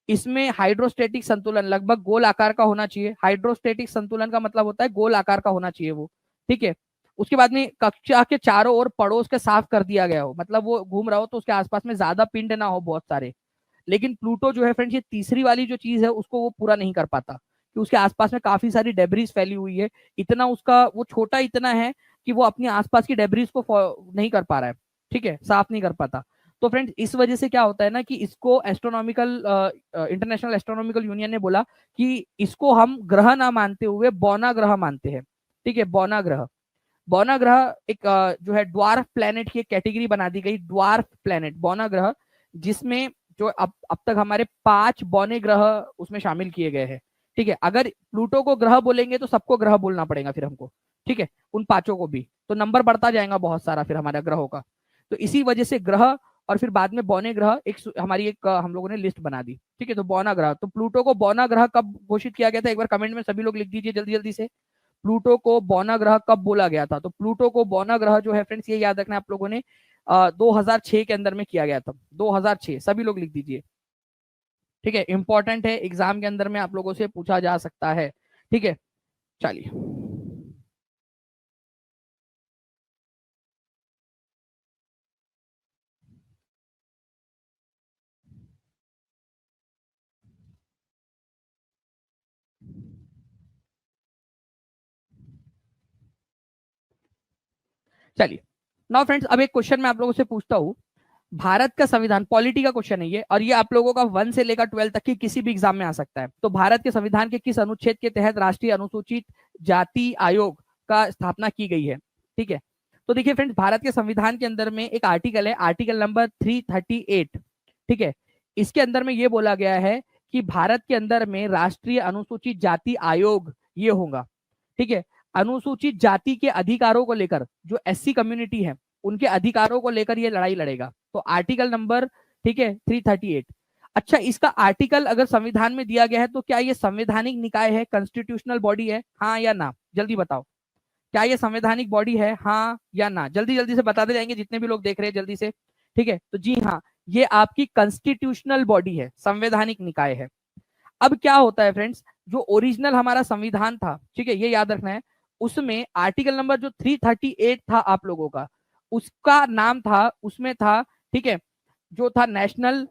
इसमें हाइड्रोस्टेटिक संतुलन लगभग गोल आकार का होना चाहिए, हाइड्रोस्टेटिक संतुलन का मतलब होता है गोल आकार का होना चाहिए वो, ठीक है। उसके बाद में कक्षा के चारों ओर पड़ोस के साफ कर दिया गया हो, मतलब वो घूम रहा हो तो उसके आसपास में ज्यादा पिंड ना हो बहुत सारे। लेकिन प्लूटो जो है फ्रेंड्स, ये तीसरी वाली जो चीज है उसको वो पूरा नहीं कर पाता, कि उसके आसपास में काफी सारी डेब्रीज फैली हुई है, इतना उसका वो छोटा इतना है कि वो अपनी आसपास की डेब्रीज को नहीं कर पा रहा है, ठीक है, साफ नहीं कर पाता। तो फ्रेंड्स इस वजह से क्या होता है ना कि इसको एस्ट्रोनॉमिकल इंटरनेशनल एस्ट्रोनॉमिकल यूनियन ने बोला कि इसको हम ग्रह ना मानते हुए बौना ग्रह मानते हैं, ठीक है, बौना ग्रह। बौना ग्रह एक जो है ड्वार्फ प्लेनेट की एक कैटेगरी बना दी गई, ड्वार्फ प्लेनेट बौना ग्रह, जिसमें जो अब तक हमारे 5 बौने ग्रह उसमें शामिल किए गए हैं, ठीक है। अगर प्लूटो को ग्रह बोलेंगे तो सबको ग्रह बोलना पड़ेगा फिर हमको, ठीक है, उन 5 को भी, तो नंबर बढ़ता जाएगा बहुत सारा फिर हमारा ग्रहों का। तो इसी वजह से ग्रह और फिर बाद में बौने ग्रह एक हमारी एक हम लोगों ने लिस्ट बना दी, ठीक है। तो बौना ग्रह, तो प्लूटो को बौना ग्रह कब घोषित किया गया था, एक बार कमेंट में सभी लोग लिख दीजिए जल्दी जल्दी से, प्लूटो को बौना ग्रह कब बोला गया था। तो प्लूटो को बौना ग्रह जो है फ्रेंड्स, ये याद रखना आप लोगों ने 2006 के अंदर में किया गया था, 2006, सभी लोग लिख दीजिए, ठीक है, इंपॉर्टेंट है, एग्जाम के अंदर में आप लोगों से पूछा जा सकता है, ठीक है। चलिए चलिए नाउ फ्रेंड्स, अब एक क्वेश्चन मैं आप लोगों से पूछता हूँ। भारत का संविधान, पॉलिटी का क्वेश्चन है ये, और ये आप लोगों का 1 से लेकर 12 तक की किसी भी एग्जाम में आ सकता है। तो भारत के संविधान के किस अनुच्छेद के तहत राष्ट्रीय अनुसूचित जाति आयोग का स्थापना की गई है, ठीक है। तो देखिए फ्रेंड्स, भारत के संविधान के अंदर में एक आर्टिकल है, आर्टिकल नंबर 338, ठीक है। इसके अंदर में ये बोला गया है कि भारत के अंदर में राष्ट्रीय अनुसूचित जाति आयोग ये होगा, ठीक है। अनुसूचित जाति के अधिकारों को लेकर जो एससी कम्युनिटी है उनके अधिकारों को लेकर ये लड़ाई लड़ेगा। तो आर्टिकल नंबर, ठीक है, 338। अच्छा, इसका आर्टिकल अगर संविधान में दिया गया है तो क्या ये संवैधानिक निकाय है, कॉन्स्टिट्यूशनल बॉडी है, हाँ या ना, जल्दी बताओ। क्या ये संवैधानिक बॉडी है, हाँ या ना, जल्दी जल्दी से बताते जाएंगे जितने भी लोग देख रहे हैं जल्दी से, ठीक है। तो जी हाँ, ये आपकी कॉन्स्टिट्यूशनल बॉडी है, संवैधानिक निकाय है। अब क्या होता है फ्रेंड्स, जो ओरिजिनल हमारा संविधान था, ठीक है, ये याद रखना है, उसमें आर्टिकल नंबर जो 338 था आप लोगों का, उसका नाम था, उसमें था, ठीक है, जो था नेशनल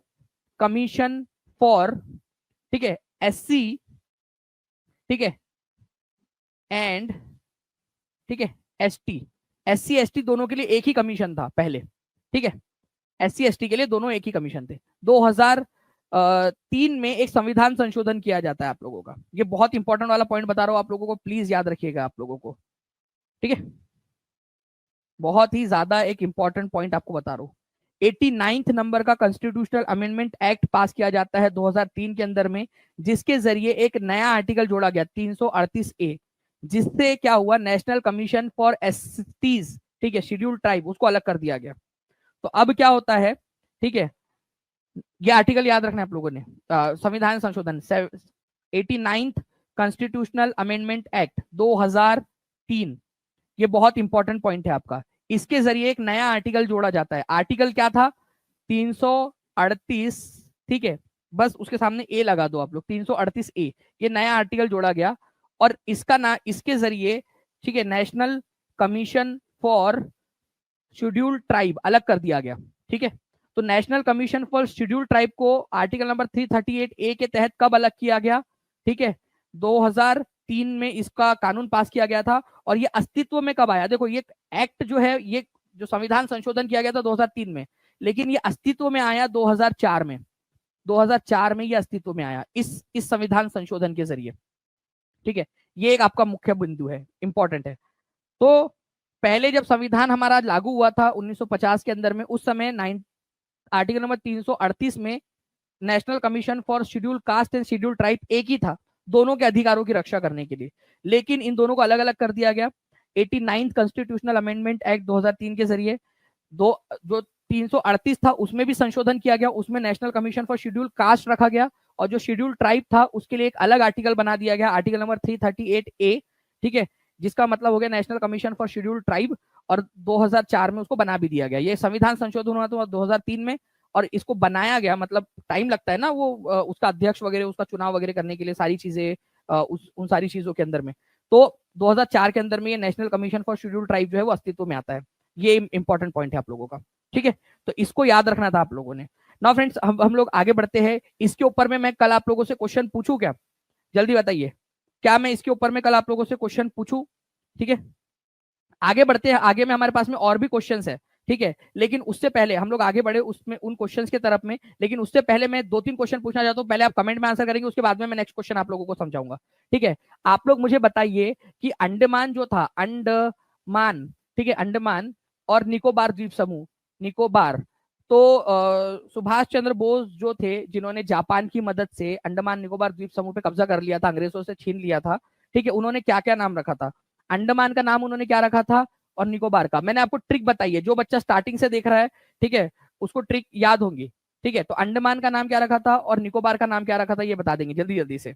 कमीशन फॉर ठीक है, SC, ठीक है, एंड ठीक है ST, SC ST दोनों के लिए एक ही कमीशन था पहले, ठीक है, SC ST के लिए दोनों एक ही कमीशन थे। 2003 में एक संविधान संशोधन किया जाता है आप लोगों का, ये बहुत इंपॉर्टेंट वाला पॉइंट बता रहा हूं आप लोगों को, प्लीज याद रखिएगा आप लोगों को, ठीक है, बहुत ही ज्यादा एक इंपॉर्टेंट पॉइंट आपको बता रहा हूं। 89th नंबर का कॉन्स्टिट्यूशनल अमेंडमेंट एक्ट पास किया जाता है 2003 के अंदर में, जिसके जरिए एक नया आर्टिकल जोड़ा गया 338A, जिससे क्या हुआ, नेशनल कमीशन फॉर एसटीज, ठीक है, शेड्यूल्ड ट्राइब, उसको अलग कर दिया गया। तो अब क्या होता है, ठीक है, ये आर्टिकल याद रखना है आप लोगों ने, संविधान संशोधन 89th कॉन्स्टिट्यूशनल अमेंडमेंट एक्ट 2003, ये बहुत इंपॉर्टेंट पॉइंट है आपका। इसके जरिए एक नया आर्टिकल जोड़ा जाता है। आर्टिकल क्या था, 338, ठीक है, बस उसके सामने ए लगा दो आप लोग, 338A, ये नया आर्टिकल जोड़ा गया और इसका ना, इसके जरिए, ठीक है, national commission for scheduled tribe अलग कर दिया गया, ठीक है। तो national commission for scheduled tribe को आर्टिकल नंबर 338A के तहत कब अलग किया गया, ठीक है, 2003 में इसका कानून पास किया गया था। और ये अस्तित्व में कब आया, देखो ये एक्ट जो है, ये जो संविधान संशोधन किया गया था 2003 में, लेकिन ये अस्तित्व में आया 2004 में, 2004 में ये अस्तित्व में आया इस संविधान संशोधन के जरिए, ठीक है। ये एक आपका मुख्य बिंदु है, इंपॉर्टेंट है। तो पहले जब संविधान हमारा लागू हुआ था 1950 के अंदर में, उस समय आर्टिकल नंबर 338 में national commission for schedule caste and schedule tribe एक ही था, दोनों के अधिकारों की रक्षा करने के लिए, लेकिन इन दोनों को अलग अलग कर दिया गया 89th कॉन्स्टिट्यूशनल अमेंडमेंट एक्ट 2003 के जरिए। दो जो 338 था उसमें भी संशोधन किया गया, उसमें national commission for schedule caste रखा गया, और जो शेड्यूल ट्राइब था उसके लिए एक अलग आर्टिकल बना दिया गया, आर्टिकल नंबर 338A, ठीक है, जिसका मतलब हो गया national commission for schedule tribe, और 2004 में उसको बना भी दिया गया। ये संविधान संशोधन हुआ था 2003 में, और इसको बनाया गया, मतलब टाइम लगता है ना वो उसका अध्यक्ष वगैरह, उसका चुनाव वगैरह करने के लिए, सारी चीजें उन सारी चीजों के अंदर में। तो 2004 के अंदर में ये national commission for schedule tribe जो है वो अस्तित्व में आता है। ये इंपॉर्टेंट पॉइंट है आप लोगों का, ठीक है, तो इसको याद रखना था आप लोगों ने। नाउ फ्रेंड्स, हम लोग आगे बढ़ते हैं। इसके ऊपर में मैं कल आप लोगों से क्वेश्चन पूछूं क्या, जल्दी बताइए, क्या मैं इसके ऊपर में कल आप लोगों से क्वेश्चन पूछूं, ठीक है। आगे बढ़ते हैं, आगे में हमारे पास में और भी क्वेश्चंस है, ठीक है, लेकिन उससे पहले हम लोग आगे बढ़े उसमें उन क्वेश्चंस की तरफ में, लेकिन उससे पहले मैं 2-3 क्वेश्चन पूछना चाहता हूं। पहले आप कमेंट में आंसर करेंगे, उसके बाद में मैं नेक्स्ट क्वेश्चन आप लोगों को समझाऊंगा, ठीक है। आप लोग मुझे बताइए कि अंडमान जो था, अंडमान, ठीक है, अंडमान और निकोबार द्वीप समूह, निकोबार, तो सुभाष चंद्र बोस जो थे, जिन्होंने जापान की मदद से अंडमान निकोबार द्वीप समूह पे कब्जा कर लिया था, अंग्रेजों से छीन लिया था, ठीक है, उन्होंने क्या क्या नाम रखा था, अंडमान का नाम उन्होंने क्या रखा था, और निकोबार का। मैंने आपको ट्रिक बताई है, जो बच्चा स्टार्टिंग से देख रहा है, ठीक है, उसको ट्रिक याद होंगी, ठीक है। तो अंडमान का नाम क्या रखा था और निकोबार का नाम क्या रखा था, ये बता देंगे जल्दी जल्दी से,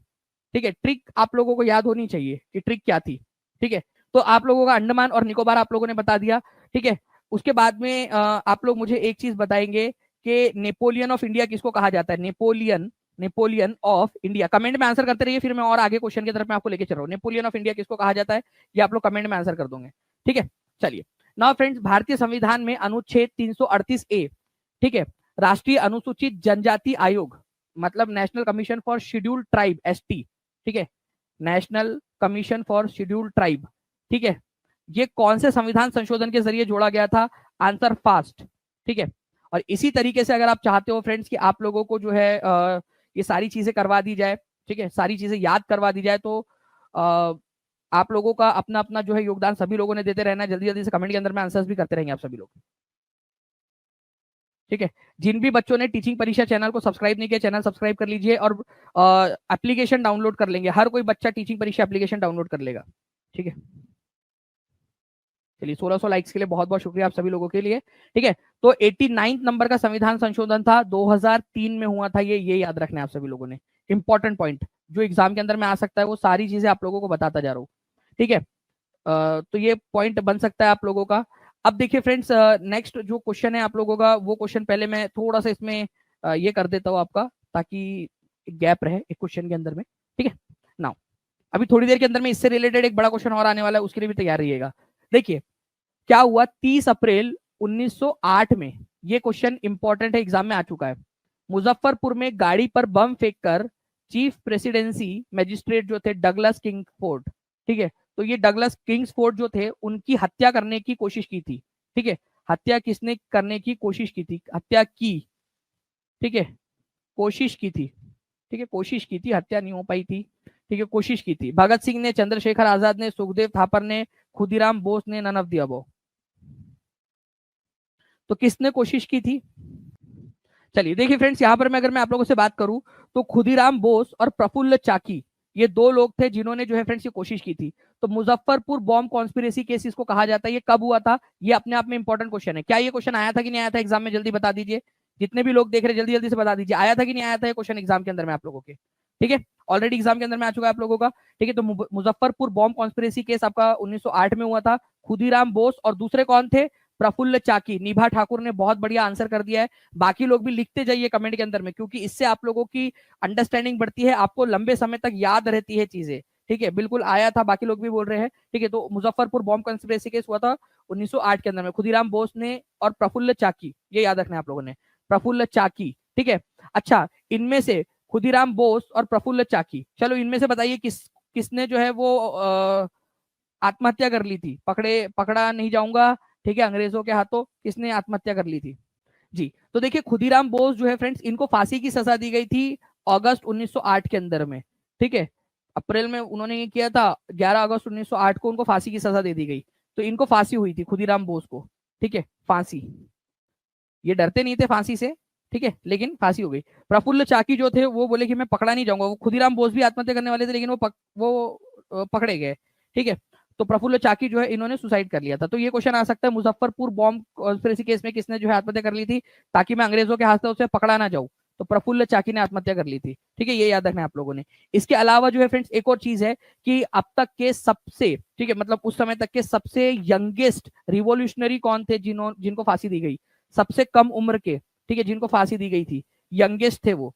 ठीक है। ट्रिक आप लोगों को याद होनी चाहिए कि ट्रिक क्या थी, ठीक है। तो आप लोगों का अंडमान और निकोबार आप लोगों ने बता दिया, ठीक है। उसके बाद में आप लोग मुझे एक चीज बताएंगे कि नेपोलियन ऑफ इंडिया किसको कहा जाता है, Napoleon, Napoleon of India. Comment में आंसर करते रहिए, फिर मैं और आगे क्वेश्चन की तरफ मैं आपको लेके चल रहा हूँ। नेपोलियन ऑफ इंडिया किसको कहा जाता है, ये आप लोग कमेंट में आंसर कर दोगे, ठीक है। चलिए, नाउ फ्रेंड्स, भारतीय संविधान में अनुच्छेद 338A, ठीक है, राष्ट्रीय अनुसूचित जनजाति आयोग, मतलब national commission for scheduled tribe, ST, ठीक है, national commission for scheduled tribe, ठीक है, ये कौन से संविधान संशोधन के जरिए जोड़ा गया था, आंसर फास्ट, ठीक है। और इसी तरीके से अगर आप चाहते हो फ्रेंड्स कि आप लोगों को जो है ये सारी चीजें करवा दी जाए, ठीक है, सारी चीजें याद करवा दी जाए, तो आप लोगों का अपना अपना जो है योगदान सभी लोगों ने देते रहना, जल्दी जल्दी से कमेंट के अंदर में आंसर्स भी करते रहेंगे आप सभी लोग, ठीक है। जिन भी बच्चों ने टीचिंग परीक्षा चैनल को सब्सक्राइब नहीं किया, चैनल सब्सक्राइब कर लीजिए, और एप्लीकेशन डाउनलोड कर लेंगे, हर कोई बच्चा टीचिंग परीक्षा एप्लीकेशन डाउनलोड कर लेगा, ठीक है। चलिए, 1600 लाइक्स के लिए बहुत बहुत शुक्रिया आप सभी लोगों के लिए, ठीक है। तो 89th नंबर का संविधान संशोधन था, 2003 में हुआ था, ये याद रखना है आप सभी लोगों ने। इंपॉर्टेंट पॉइंट जो एग्जाम के अंदर में आ सकता है, वो सारी चीजें आप लोगों को बताता जा रहा हूँ, ठीक है। तो ये पॉइंट बन सकता है आप लोगों का। अब देखिए फ्रेंड्स, नेक्स्ट जो क्वेश्चन है आप लोगों का, वो क्वेश्चन पहले मैं थोड़ा सा इसमें ये कर देता हूँ आपका, ताकि गैप रहे एक क्वेश्चन के अंदर में, ठीक है। नाउ अभी थोड़ी देर के अंदर में इससे रिलेटेड एक बड़ा क्वेश्चन और आने वाला है, उसके लिए भी तैयार रहिएगा। देखिए क्या हुआ, 30 अप्रैल 1908 में, ये क्वेश्चन इंपॉर्टेंट है, एग्जाम में आ चुका है। मुजफ्फरपुर में गाड़ी पर बम फेंककर चीफ प्रेसिडेंसी मैजिस्ट्रेट जो थे डगलस किंग्सफोर्ड, ठीक है, तो ये डगलस किंग्सफोर्ड जो थे उनकी हत्या करने की कोशिश की थी, ठीक है, हत्या किसने करने की कोशिश की थी, हत्या की, ठीक है, कोशिश की थी, ठीक है, कोशिश की थी, हत्या नहीं हो पाई थी, ठीक है, कोशिश की थी। भगत सिंह ने, चंद्रशेखर आजाद ने, सुखदेव थापर ने, खुदीराम बोस ने, नन ऑफ द अबव। तो किसने कोशिश की थी? चलिए देखिए फ्रेंड्स, यहां पर मैं अगर मैं आप लोगों से बात करूं तो खुदीराम बोस और प्रफुल्ल चाकी ये दो लोग थे जिन्होंने जो है फ्रेंड्स ये कोशिश की थी। तो मुजफ्फरपुर बॉम्ब कॉन्स्पिरेसी केस इसको कहा जाता है। ये कब हुआ था? ये अपने आप में इंपॉर्टेंट क्वेश्चन है। क्या ये क्वेश्चन आया था कि नहीं आया था एग्जाम में? जल्दी बता दीजिए, जितने भी लोग देख रहे हैं जल्दी जल्दी से बता दीजिए, आया था कि नहीं आया था ये क्वेश्चन एग्जाम के अंदर में आप लोगों के? ठीक है, ऑलरेडी एग्जाम के अंदर में आ चुका है आप लोगों का। ठीक है, तो मुजफ्फरपुर बॉम्ब कॉन्स्पिरेसी केस आपका 1908 में हुआ था। खुदीराम बोस और दूसरे कौन थे? प्रफुल्ल चाकी। निभा ठाकुर ने बहुत बढ़िया आंसर कर दिया है। बाकी लोग भी लिखते जाइए कमेंट के अंदर में, क्योंकि इससे आप लोगों की अंडरस्टैंडिंग बढ़ती है, आपको लंबे समय तक याद रहती है चीजें। ठीक है, बिल्कुल आया था, बाकी लोग भी बोल रहे हैं। ठीक है, तो मुजफ्फरपुर बॉम्ब कंस्पिरेसी केस हुआ था 1908 के अंदर में। खुदीराम बोस ने और प्रफुल्ल चाकी, ये याद रखना है आप लोगों ने, प्रफुल्ल चाकी। ठीक है, अच्छा, इनमें से खुदीराम बोस और प्रफुल्ल चाकी, चलो इनमें से बताइए किसने जो है वो आत्महत्या कर ली थी? पकड़ा नहीं जाऊंगा, ठीक है, अंग्रेजों के हाथों। किसने आत्महत्या कर ली थी? जी, तो देखिए खुदीराम बोस जो है फ्रेंड्स, इनको फांसी की सजा दी गई थी अगस्त 1908 के अंदर में। ठीक है, अप्रैल में उन्होंने ये किया था, 11 अगस्त 1908 को उनको फांसी की सजा दे दी गई। तो इनको फांसी हुई थी खुदीराम बोस को। ठीक है, फांसी, ये डरते नहीं थे फांसी से, ठीक है, लेकिन फांसी हो गई। प्रफुल्ल चाकी जो थे वो बोले कि मैं पकड़ा नहीं जाऊंगा। वो खुदीराम बोस भी आत्महत्या करने वाले थे, लेकिन वो पकड़े गए। ठीक है, तो प्रफुल्ल चाकी जो है इन्होंने सुसाइड कर लिया था। तो ये क्वेश्चन आ सकता है, मुजफ्फरपुर बॉम्ब कॉन्स्पिरेसी केस में किसने जो है आत्महत्या कर ली थी ताकि मैं अंग्रेजों के हाथ से उसे पकड़ा ना जाऊं? तो प्रफुल्ल चाकी ने आत्महत्या कर ली थी। ठीक है, ये याद रखना है आप लोगों ने। इसके अलावा जो है फ्रेंड्स एक और चीज है कि अब तक के सबसे, ठीक है, मतलब उस समय तक के सबसे यंगेस्ट रिवोल्यूशनरी कौन थे जिनको फांसी दी गई? सबसे कम उम्र के, ठीक है, जिनको फांसी दी गई थी, यंगेस्ट थे वो,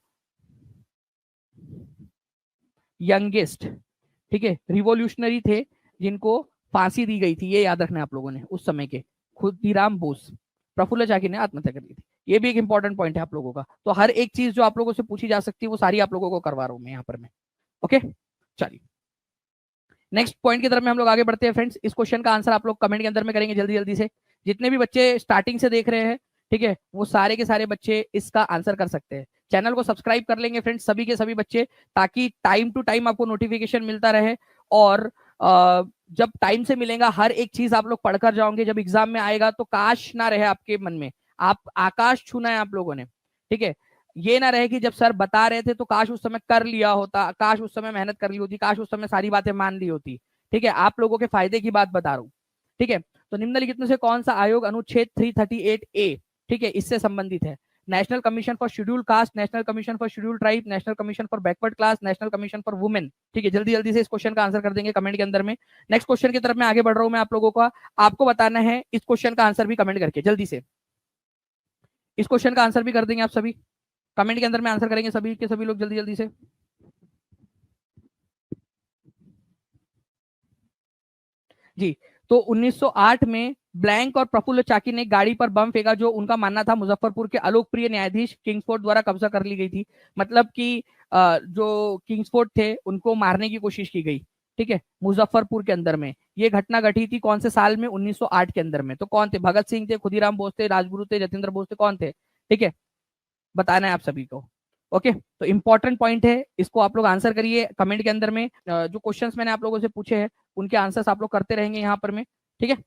यंगेस्ट, ठीक है, रिवोल्यूशनरी थे जिनको फांसी दी गई थी। ये याद रखना है आप लोगों ने, उस समय के। खुदीराम बोस, प्रफुल्ल चाकी ने आत्महत्या कर ली थी। ये भी एक इंपॉर्टेंट पॉइंट है आप लोगों का। तो हर एक चीज जो आप लोगों से पूछी जा सकती है वो सारी आप लोगों को करवा रहा हूं मैं यहाँ पर मैं। ओके, चलिए नेक्स्ट पॉइंट की तरफ में हम लोग आगे बढ़ते हैं फ्रेंड्स। इस क्वेश्चन का आंसर आप लोग कमेंट के अंदर में करेंगे जल्दी जल्दी से। जितने भी बच्चे स्टार्टिंग से देख रहे हैं, ठीक है, वो सारे के सारे बच्चे इसका आंसर कर सकते हैं। चैनल को सब्सक्राइब कर लेंगे फ्रेंड्स सभी के सभी बच्चे, ताकि टाइम टू टाइम आपको नोटिफिकेशन मिलता रहे। और जब टाइम से मिलेगा हर एक चीज आप लोग पढ़कर जाओगे, जब एग्जाम में आएगा तो काश ना रहे आपके मन में, आप आकाश छूना है आप लोगों ने। ठीक है, ये ना रहे कि जब सर बता रहे थे तो काश उस समय कर लिया होता, काश उस समय मेहनत कर ली होती, काश उस समय सारी बातें मान ली होती। ठीक है, आप लोगों के फायदे की बात बता रहा हूं। ठीक है, तो निम्नलिखित में से कौन सा आयोग अनुच्छेद 338A, ठीक है, इससे संबंधित है? National commission for schedule caste, national commission for schedule tribe, national commission for backward class, national commission for women. ठीक है, जल्दी जल्दी से इस क्वेश्चन का आंसर कर देंगे कमेंट के अंदर में। नेक्स्ट क्वेश्चन की तरफ मैं आगे बढ़ रहा हूं मैं आप लोगों का, आपको बताना है इस क्वेश्चन का आंसर भी कमेंट करके जल्दी से। इस क्वेश्चन का आंसर भी कर देंगे आप सभी, कमेंट के अंदर में आंसर करेंगे सभी के सभी लोग जल्दी जल्दी से। जी, तो 1908 में ब्लैंक और प्रफुल्ल चाकी ने गाड़ी पर बम फेंका, जो उनका मानना था मुजफ्फरपुर के अलोकप्रिय न्यायाधीश किंग्सफोर्ड द्वारा कब्जा कर ली गई थी। मतलब कि जो किंग्सफोर्ड थे उनको मारने की कोशिश की गई। ठीक है, मुजफ्फरपुर के अंदर में ये घटना घटी थी कौन से साल में? 1908 के अंदर में। तो कौन थे? भगत सिंह थे, खुदीराम बोस थे, राजगुरु थे, जतेंद्र बोस थे, कौन थे? ठीक है, बताना है आप सभी को। ओके, तो इंपॉर्टेंट पॉइंट है, इसको आप लोग आंसर करिए कमेंट के अंदर में। जो क्वेश्चंस मैंने आप लोगों से पूछे हैं उनके आंसर्स आप लोग करते रहेंगे यहाँ पर में। ठीक है,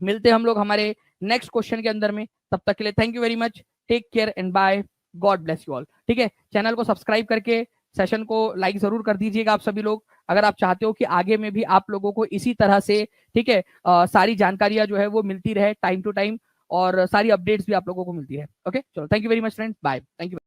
मिलते हैं हम लोग हमारे नेक्स्ट क्वेश्चन के अंदर में। तब तक के लिए thank you very much, take care and bye, God bless you all. ठीक है, चैनल को सब्सक्राइब करके सेशन को लाइक जरूर कर दीजिएगा आप सभी लोग, अगर आप चाहते हो कि आगे में भी आप लोगों को इसी तरह से, ठीक है, सारी जानकारियां जो है वो मिलती रहे टाइम टू टाइम, और सारी अपडेट्स भी आप लोगों को मिलती है। ओके, चलो thank you very much friends, bye, thank you.